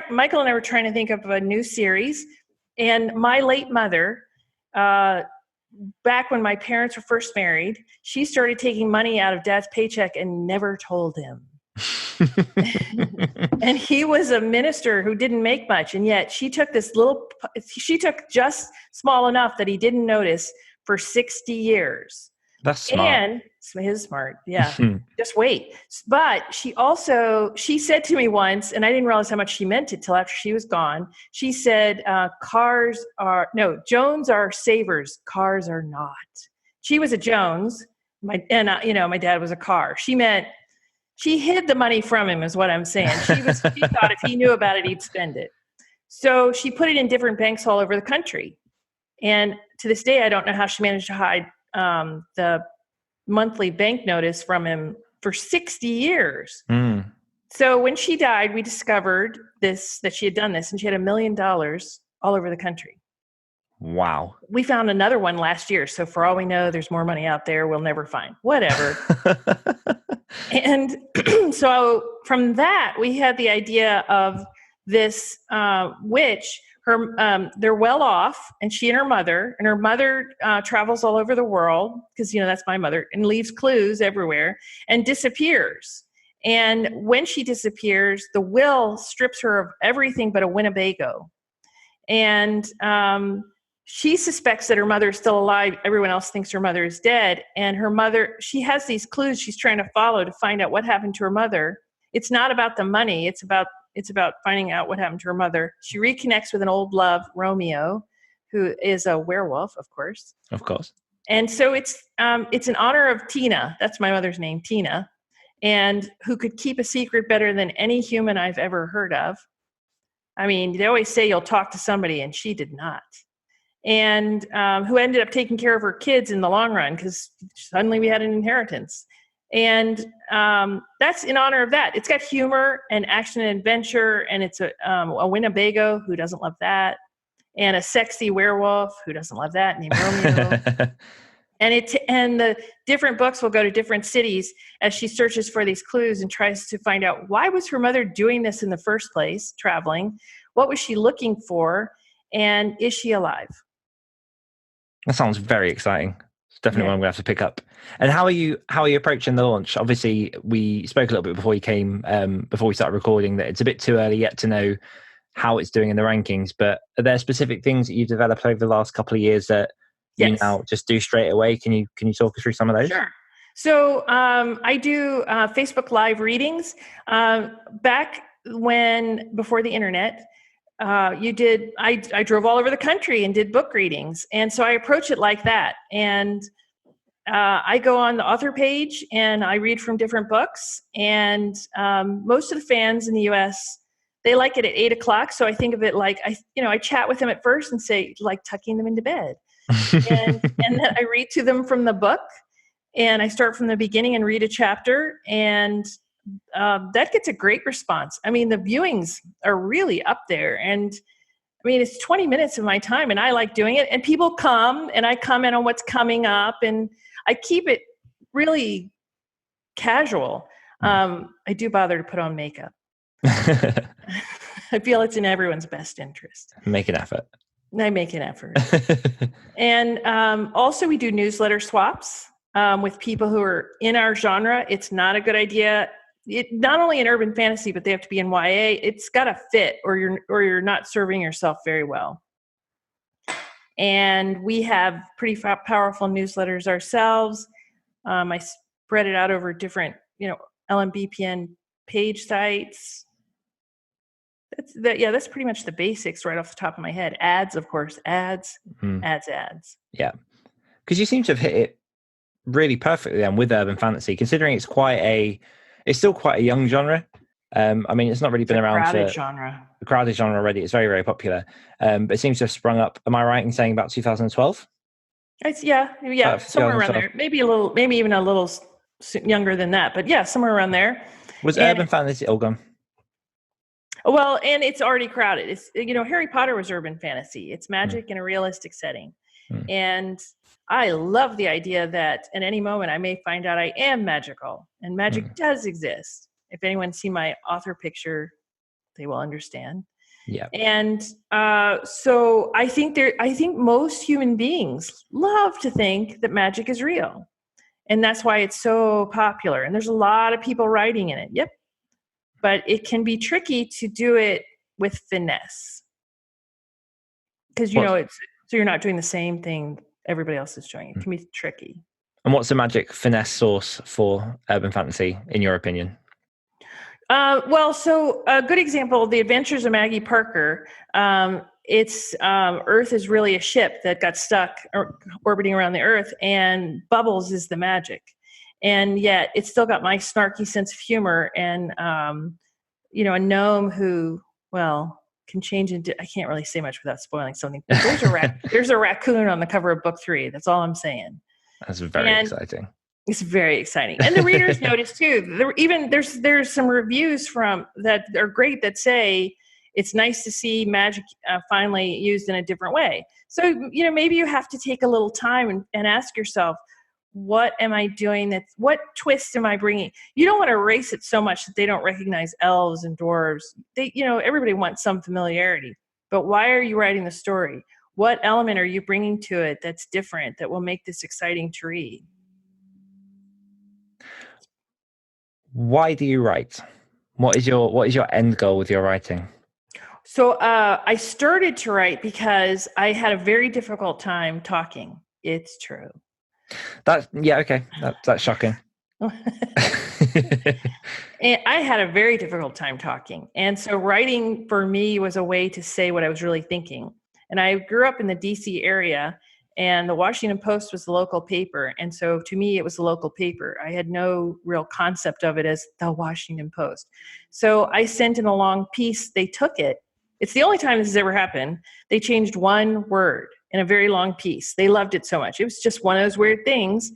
Michael and I were trying to think of a new series. And my late mother, back when my parents were first married, she started taking money out of Dad's paycheck and never told him. And he was a minister who didn't make much, and yet she took just small enough that he didn't notice for 60 years. That's smart. And it is smart, yeah. Just wait. But she said to me once, and I didn't realize how much she meant it till after she was gone. She said, Jones are savers, cars are not. She was a Jones, my dad was a Carr. She meant she hid the money from him, is what I'm saying. She thought if he knew about it, he'd spend it. So she put it in different banks all over the country. And to this day, I don't know how she managed to hide the monthly bank notice from him for 60 years. So when she died, we discovered that she had done this, and she had $1 million all over the country. Wow. We found another one last year. So for all we know, there's more money out there we'll never find. Whatever. And so from that, we had the idea of this witch. They're well off, and she and her mother travels all over the world because, that's my mother, and leaves clues everywhere and disappears. And when she disappears, the will strips her of everything but a Winnebago. And she suspects that her mother is still alive. Everyone else thinks her mother is dead. And she has these clues she's trying to follow to find out what happened to her mother. It's not about the money. It's about finding out what happened to her mother. She reconnects with an old love, Romeo, who is a werewolf, of course. Of course. And so it's in honor of Tina. That's my mother's name, Tina, and who could keep a secret better than any human I've ever heard of. I mean, they always say you'll talk to somebody, and she did not. And who ended up taking care of her kids in the long run because suddenly we had an inheritance. And that's in honor of that. It's got humor and action and adventure, and it's a Winnebago, who doesn't love that, and a sexy werewolf, who doesn't love that, named Romeo. And the different books will go to different cities as she searches for these clues and tries to find out, why was her mother doing this in the first place, traveling? What was she looking for? And is she alive? That sounds very exciting. It's definitely one I'm going to have to pick up. And how are you approaching the launch? Obviously, we spoke a little bit before you came, before we started recording, that it's a bit too early yet to know how it's doing in the rankings. But are there specific things that you've developed over the last couple of years that you now just do straight away? Can you talk us through some of those? Sure. So I do Facebook Live readings. Back before the internet, I drove all over the country and did book readings. And so I approach it like that. And I go on the author page and I read from different books. And most of the fans in the US, they like it at 8:00. So I think of it like, I chat with them at first and say, like tucking them into bed. and then I read to them from the book, and I start from the beginning and read a chapter, and that gets a great response. I mean, the viewings are really up there, and I mean, it's 20 minutes of my time, and I like doing it, and people come, and I comment on what's coming up, and I keep it really casual. I do bother to put on makeup. I feel it's in everyone's best interest. Make an effort. I make an effort. And also we do newsletter swaps with people who are in our genre. It's not a good idea. Not only in urban fantasy, but they have to be in YA. It's got to fit, or you're not serving yourself very well. And we have pretty powerful newsletters ourselves. I spread it out over different, LMBPN page sites. That's pretty much the basics right off the top of my head. Ads, of course, ads. Yeah. because you seem to have hit it really perfectly then with urban fantasy, considering it's still quite a young genre. I mean, it's not really been around for genre. a crowded genre already. It's very, very popular, but it seems to have sprung up. Am I right in saying about 2012? It's somewhere around there. Maybe even a little younger than that, but yeah, somewhere around there. Was urban fantasy gone? Well, and it's already crowded. It's, Harry Potter was urban fantasy. It's magic in a realistic setting. And I love the idea that at any moment I may find out I am magical, and magic does exist. If anyone's seen my author picture, they will understand. Yeah. And so I think most human beings love to think that magic is real. And that's why it's so popular. And there's a lot of people writing in it. Yep. But it can be tricky to do it with finesse. Because, so you're not doing the same thing everybody else is doing. It can be tricky. And what's the magic finesse source for urban fantasy, in your opinion? So a good example, The Adventures of Maggie Parker. It's Earth is really a ship that got stuck orbiting around the Earth, and Bubbles is the magic. And yet it's still got my snarky sense of humor and, a gnome who, can change into, I can't really say much without spoiling something. But there's a raccoon on the cover of book 3. That's all I'm saying. That's very exciting. It's very exciting. And the readers notice too. There's some reviews from that are great that say it's nice to see magic finally used in a different way. So, maybe you have to take a little time and ask yourself, what am I doing? What twist am I bringing? You don't want to erase it so much that they don't recognize elves and dwarves. Everybody wants some familiarity. But why are you writing the story? What element are you bringing to it that's different, that will make this exciting to read? Why do you write? What is your end goal with your writing? So I started to write because I had a very difficult time talking. It's true. That's shocking. And I had a very difficult time talking. And so writing for me was a way to say what I was really thinking. And I grew up in the DC area, and the Washington Post was the local paper. And so to me, it was the local paper. I had no real concept of it as the Washington Post. So I sent in a long piece. They took it. It's the only time this has ever happened. They changed one word in a very long piece. They loved it so much. It was just one of those weird things.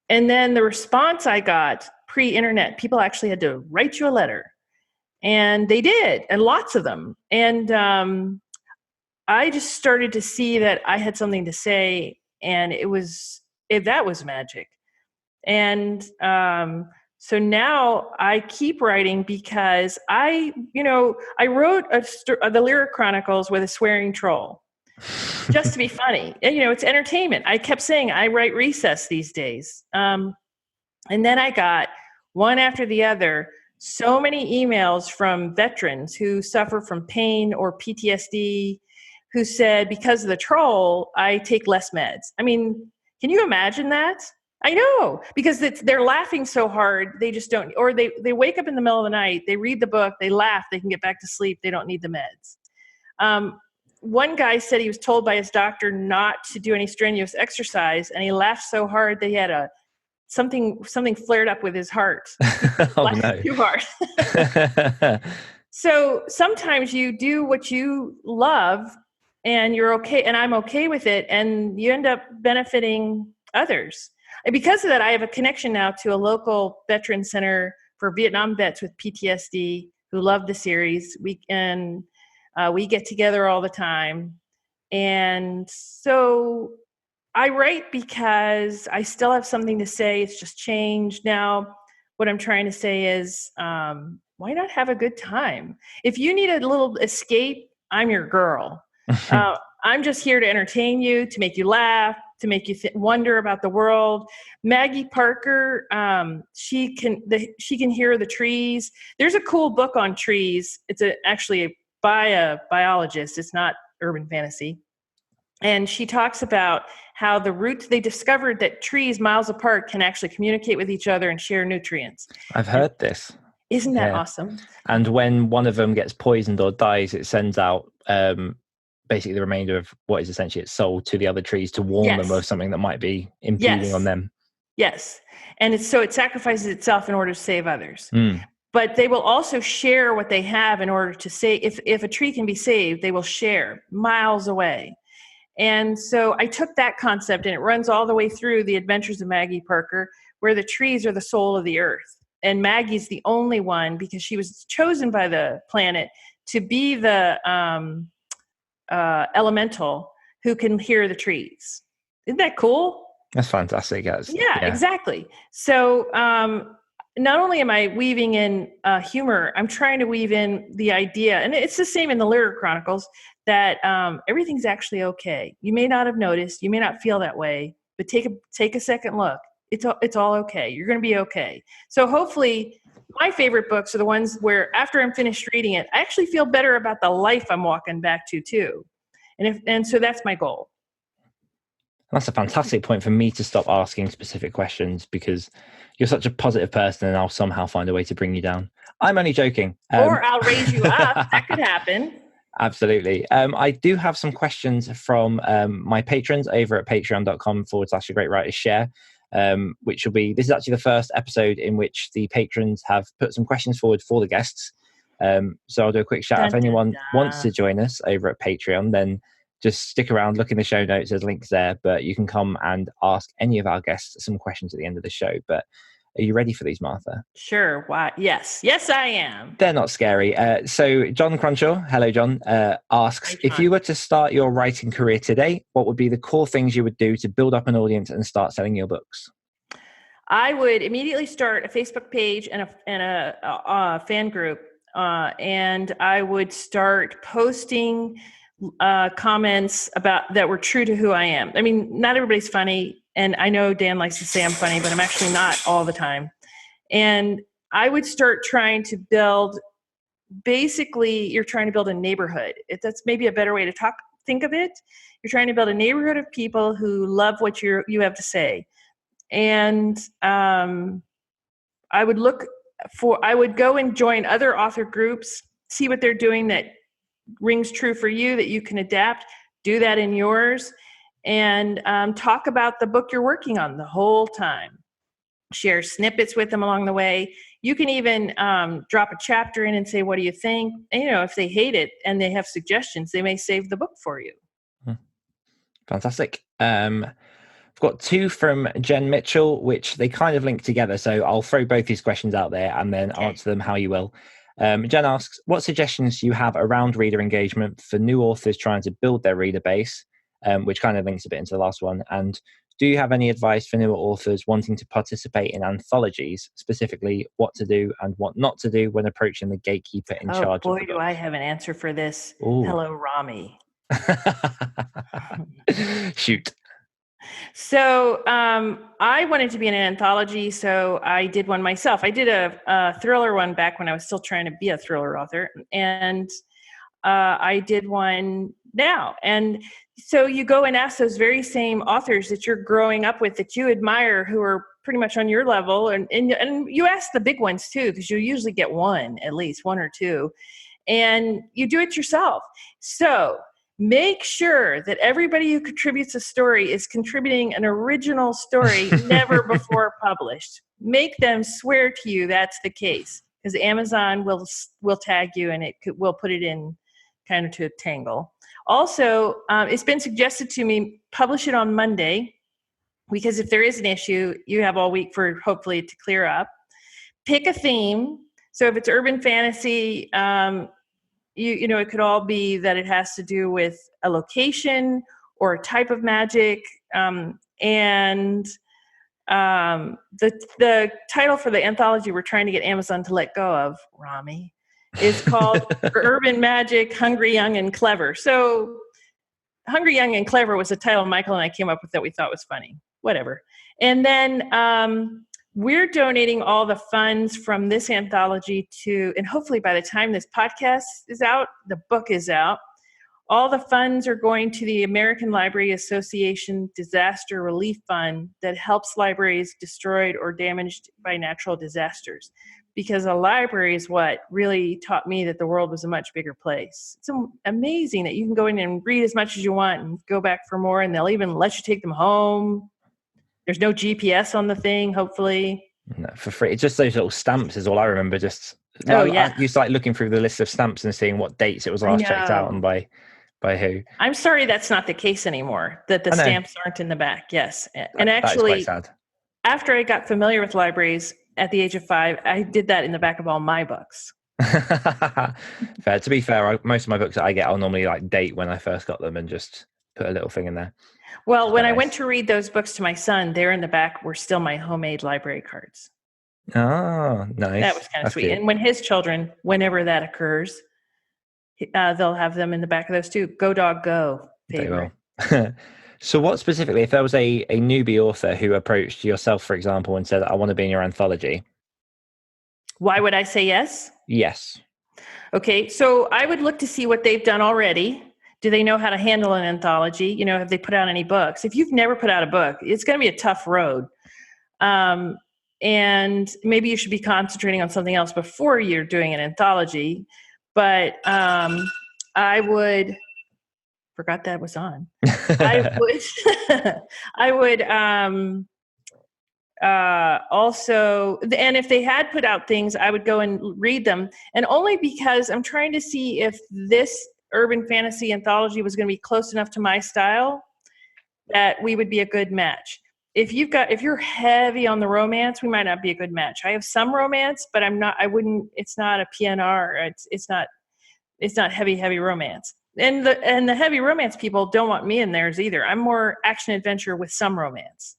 And then the response I got pre-internet, people actually had to write you a letter. And they did, and lots of them. And I just started to see that I had something to say, and that was magic. And so now I keep writing because I wrote the Lyric Chronicles with a swearing troll, just to be funny. And, it's entertainment. I kept saying I write recess these days. And then I got one after the other, so many emails from veterans who suffer from pain or PTSD, who said, because of the troll, I take less meds. I mean, can you imagine that? I know, because they're laughing so hard, they just don't, or they wake up in the middle of the night, they read the book, they laugh, they can get back to sleep, they don't need the meds. One guy said he was told by his doctor not to do any strenuous exercise, and he laughed so hard that he had something flared up with his heart. Oh, no. Too hard. So sometimes you do what you love, and you're okay, and I'm okay with it, and you end up benefiting others. And because of that, I have a connection now to a local veteran center for Vietnam vets with PTSD who love the series. We get together all the time. And so I write because I still have something to say. It's just changed now. What I'm trying to say is, why not have a good time? If you need a little escape, I'm your girl. I'm just here to entertain you, to make you laugh, to make you wonder about the world. Maggie Parker, she can hear the trees. There's a cool book on trees. It's actually by a biologist. It's not urban fantasy. And she talks about how they discovered that trees miles apart can actually communicate with each other and share nutrients. I've heard this. Isn't that awesome? And when one of them gets poisoned or dies, it sends out basically the remainder of what is essentially its soul to the other trees to warn them of something that might be impeding on them. Yes. And it sacrifices itself in order to save others. Mm. But they will also share what they have in order to save. If a tree can be saved, they will share miles away. And so I took that concept, and it runs all the way through The Adventures of Maggie Parker, where the trees are the soul of the earth. And Maggie's the only one, because she was chosen by the planet to be the elemental who can hear the trees. Isn't that cool? That's fantastic. Yeah, exactly. So not only am I weaving in humor, I'm trying to weave in the idea, and it's the same in the Lyric Chronicles, that everything's actually okay. You may not have noticed, you may not feel that way, but take a second look. It's all okay. You're going to be okay. So hopefully, my favorite books are the ones where after I'm finished reading it, I actually feel better about the life I'm walking back to too. And so that's my goal. That's a fantastic point for me to stop asking specific questions, because you're such a positive person and I'll somehow find a way to bring you down. I'm only joking. Or I'll raise you up. That could happen. Absolutely. I do have some questions from my patrons over at patreon.com/A Great Writers Share, which will be, this is actually the first episode in which the patrons have put some questions forward for the guests. So I'll do a quick shout out. If anyone wants to join us over at Patreon, then just stick around, look in the show notes, there's links there, but you can come and ask any of our guests some questions at the end of the show. But are you ready for these, Martha? Sure. Why? Yes, I am. They're not scary. So John Cronshaw, hello John, asks, Hi, John. if you were to start your writing career today, what would be the core things you would do to build up an audience and start selling your books? I would immediately start a Facebook page and a fan group, and I would start posting comments about that were true to who I am. I mean, not everybody's funny, and I know Dan likes to say I'm funny, but I'm actually not all the time. And I would start trying to build, basically, you're trying to build a neighborhood. That's maybe a better way to think of it. You're trying to build a neighborhood of people who love what you have to say. And I would go and join other author groups, see what they're doing that rings true for you, that you can adapt, do that in yours, and talk about the book you're working on the whole time. Share snippets with them along the way. You can even drop a chapter in and say, what do you think? And, if they hate it and they have suggestions, they may save the book for you. Fantastic. I've got two from Jen Mitchell, which they kind of link together. So I'll throw both these questions out there and then answer them how you will. Jen asks, what suggestions do you have around reader engagement for new authors trying to build their reader base, which kind of links a bit into the last one? And do you have any advice for newer authors wanting to participate in anthologies, specifically what to do and what not to do when approaching the gatekeeper in charge of the book? Do I have an answer for this. Ooh. Hello, Rami. Shoot. So I wanted to be in an anthology, so I did one myself. I did a thriller one back when I was still trying to be a thriller author, and I did one now. And so you go and ask those very same authors that you're growing up with, that you admire, who are pretty much on your level, and you ask the big ones too, because you usually get at least one or two, and you do it yourself. So make sure that everybody who contributes a story is contributing an original story never before published. Make them swear to you that's the case, because Amazon will tag you, and will put it in kind of to a tangle. Also, it's been suggested to me, publish it on Monday, because if there is an issue, you have all week for hopefully to clear up. Pick a theme. So if it's urban fantasy, it could all be that it has to do with a location or a type of magic. And the title for the anthology we're trying to get Amazon to let go of, Rami, is called Urban Magic, Hungry, Young, and Clever. So Hungry, Young, and Clever was a title Michael and I came up with that we thought was funny. Whatever. And then we're donating all the funds from this anthology and hopefully by the time this podcast is out, the book is out, all the funds are going to the American Library Association Disaster Relief Fund that helps libraries destroyed or damaged by natural disasters. because a library is what really taught me that the world was a much bigger place. It's amazing that you can go in and read as much as you want and go back for more, and they'll even let you take them home. There's no GPS on the thing, hopefully. No, for free. It's just those little stamps is all I remember. Just yeah. I used to like looking through the list of stamps and seeing what dates it was last checked out and by who. I'm sorry that's not the case anymore, that the stamps aren't in the back. Yes. And actually, that is quite sad. After I got familiar with libraries at the age of 5, I did that in the back of all my books. Fair. To be fair, most of my books that I get, I'll normally like date when I first got them and just put a little thing in there. Well, when I went to read those books to my son, there in the back were still my homemade library cards. Oh, nice. That was kind of sweet. Cute. And when his children, whenever that occurs, they'll have them in the back of those too. Go dog go. Favorite. They will. So what specifically, if there was a newbie author who approached yourself, for example, and said, I want to be in your anthology? Why would I say yes? Yes. Okay, so I would look to see what they've done already. Do they know how to handle an anthology? You know, have they put out any books? If you've never put out a book, it's going to be a tough road. And maybe you should be concentrating on something else before you're doing an anthology. But I would... Forgot that was on. I would also, and if they had put out things, I would go and read them, and only because I'm trying to see if this urban fantasy anthology was going to be close enough to my style that we would be a good match. If you're heavy on the romance, we might not be a good match. I have some romance, but it's not a PNR. It's not heavy romance. And the heavy romance people don't want me in theirs either. I'm more action adventure with some romance.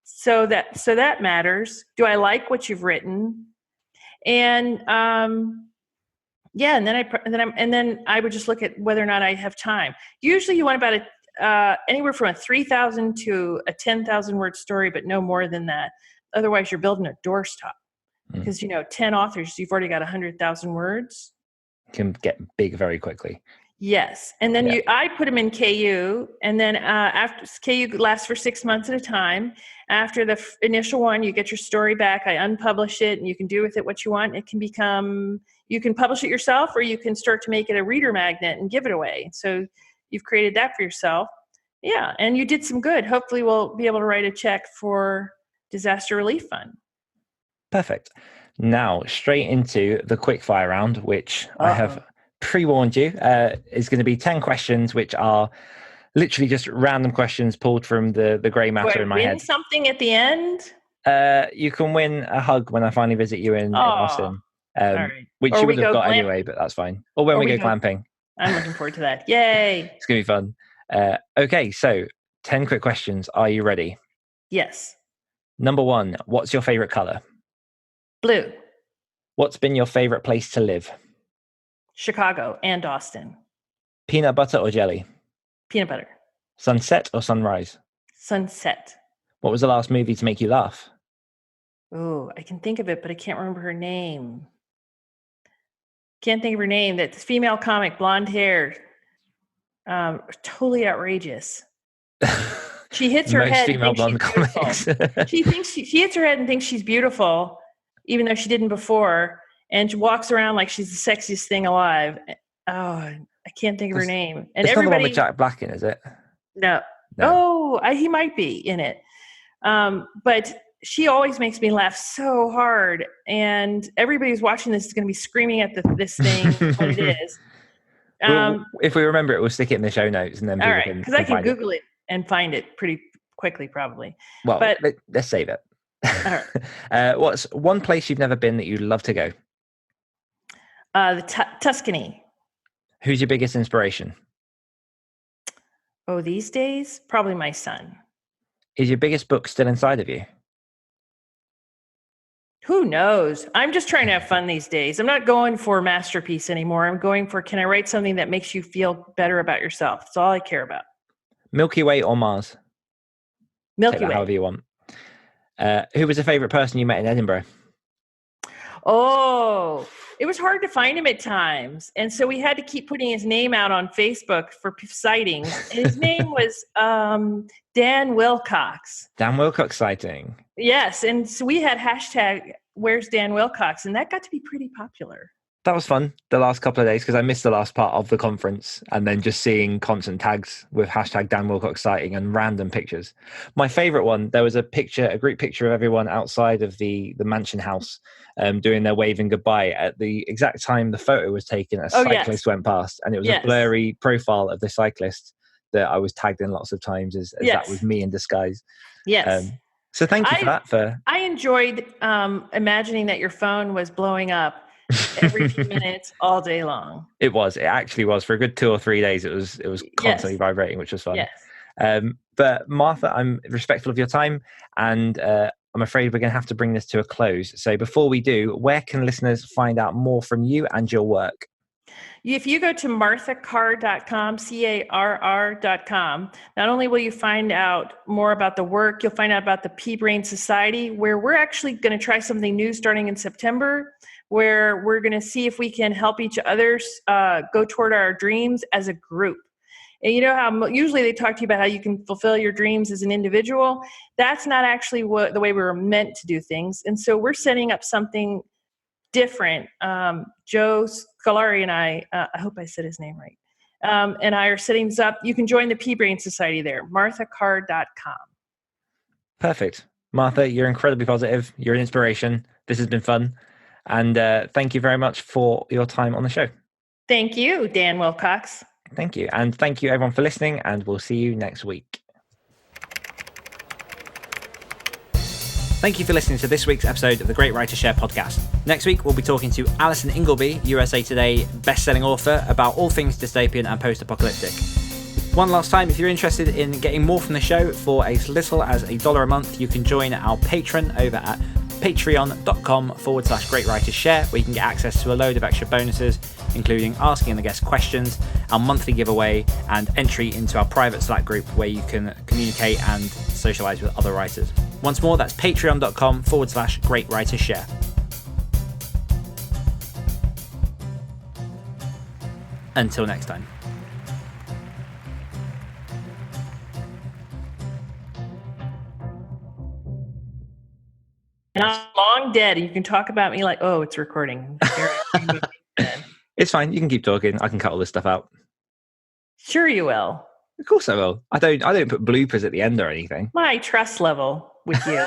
So that matters. Do I like what you've written? And and then I would just look at whether or not I have time. Usually you want about anywhere from a 3,000 to a 10,000 word story, but no more than that. Otherwise you're building a doorstop because 10 authors, you've already got 100,000 words. Can get big very quickly. Yes. And then I put them in KU, and then after KU lasts for 6 months at a time. After the initial one, you get your story back. I unpublish it, and you can do with it what you want. It can become, you can publish it yourself, or you can start to make it a reader magnet and give it away. So you've created that for yourself. Yeah. And you did some good. Hopefully we'll be able to write a check for Disaster Relief Fund. Perfect. Now, straight into the quickfire round, which I have pre-warned you, is going to be 10 questions, which are literally just random questions pulled from the grey matter in my head. Something at the end? You can win a hug when I finally visit you in Austin, which you would have got anyway, but that's fine. Or when we go glamping. I'm looking forward to that. Yay! It's going to be fun. Okay, so 10 quick questions. Are you ready? Yes. Number 1, what's your favorite color? Blue. What's been your favorite place to live? Chicago and Austin. Peanut butter or jelly? Peanut butter. Sunset or sunrise? Sunset. What was the last movie to make you laugh? Oh, I can think of it, but I can't remember her name. Can't think of her name. That's female comic, blonde hair. Totally outrageous. She hits her head. Female blonde comics. She hits her head and thinks she's beautiful, even though she didn't before. And she walks around like she's the sexiest thing alive. Oh, I can't think of her name. And it's not the one with Jack Black in, is it? No. Oh, he might be in it. But she always makes me laugh so hard. And everybody who's watching this is going to be screaming at this thing what it is. If we remember it, we'll stick it in the show notes. And then all right, because I can Google it and find it pretty quickly, probably. Well, but let's save it. All right. What's one place you've never been that you'd love to go? The Tuscany. Who's your biggest inspiration? Oh, these days, probably my son. Is your biggest book still inside of you? Who knows? I'm just trying to have fun these days. I'm not going for a masterpiece anymore. I'm going for, can I write something that makes you feel better about yourself? That's all I care about. Milky Way or Mars? Milky Way. However you want. Who was a favorite person you met in Edinburgh? Oh, it was hard to find him at times. And so we had to keep putting his name out on Facebook for sightings. And his name was Dan Wilcox. Dan Wilcox sighting. Yes. And so we had hashtag Where's Dan Wilcox? And that got to be pretty popular. That was fun the last couple of days because I missed the last part of the conference and then just seeing constant tags with hashtag Dan Wilcox sighting and random pictures. My favorite one, there was a group picture of everyone outside of the mansion house doing their waving goodbye at the exact time the photo was taken. A cyclist went past, and it was a blurry profile of the cyclist that I was tagged in lots of times as that was me in disguise. Yes. So thank you for that. I enjoyed imagining that your phone was blowing up every few minutes all day long. It actually was for a good 2 or 3 days. It was constantly vibrating, which was fun. Yes. But Martha, I'm respectful of your time, and I'm afraid we're going to have to bring this to a close. So before we do, where can listeners find out more from you and your work? If you go to marthacarr.com, CARR.com, not only will you find out more about the work, you'll find out about the Pea Brain Society, where we're actually going to try something new starting in September, where we're going to see if we can help each other go toward our dreams as a group. And you know how usually they talk to you about how you can fulfill your dreams as an individual. That's not actually the way we were meant to do things. And so we're setting up something different. Joe Scolari and I hope I said his name right, and I are setting this up. You can join the Pea Brain Society there, marthacarr.com. Perfect. Martha, you're incredibly positive. You're an inspiration. This has been fun. And thank you very much for your time on the show. Thank you, Dan Wilcox. Thank you. And thank you, everyone, for listening. And we'll see you next week. Thank you for listening to this week's episode of the Great Writer Share podcast. Next week, we'll be talking to Alison Ingleby, USA Today best-selling author, about all things dystopian and post-apocalyptic. One last time, if you're interested in getting more from the show for as little as $1 a month, you can join our Patreon over at patreon.com/Great Writers Share, where you can get access to a load of extra bonuses, including asking the guests questions, our monthly giveaway, and entry into our private Slack group where you can communicate and socialize with other writers. Once more, that's patreon.com/Great Writers Share. Until next time. And I'm long dead. You can talk about me like, oh, it's recording. It's fine. You can keep talking. I can cut all this stuff out. Sure you will. Of course I will. I don't put bloopers at the end or anything. My trust level with you.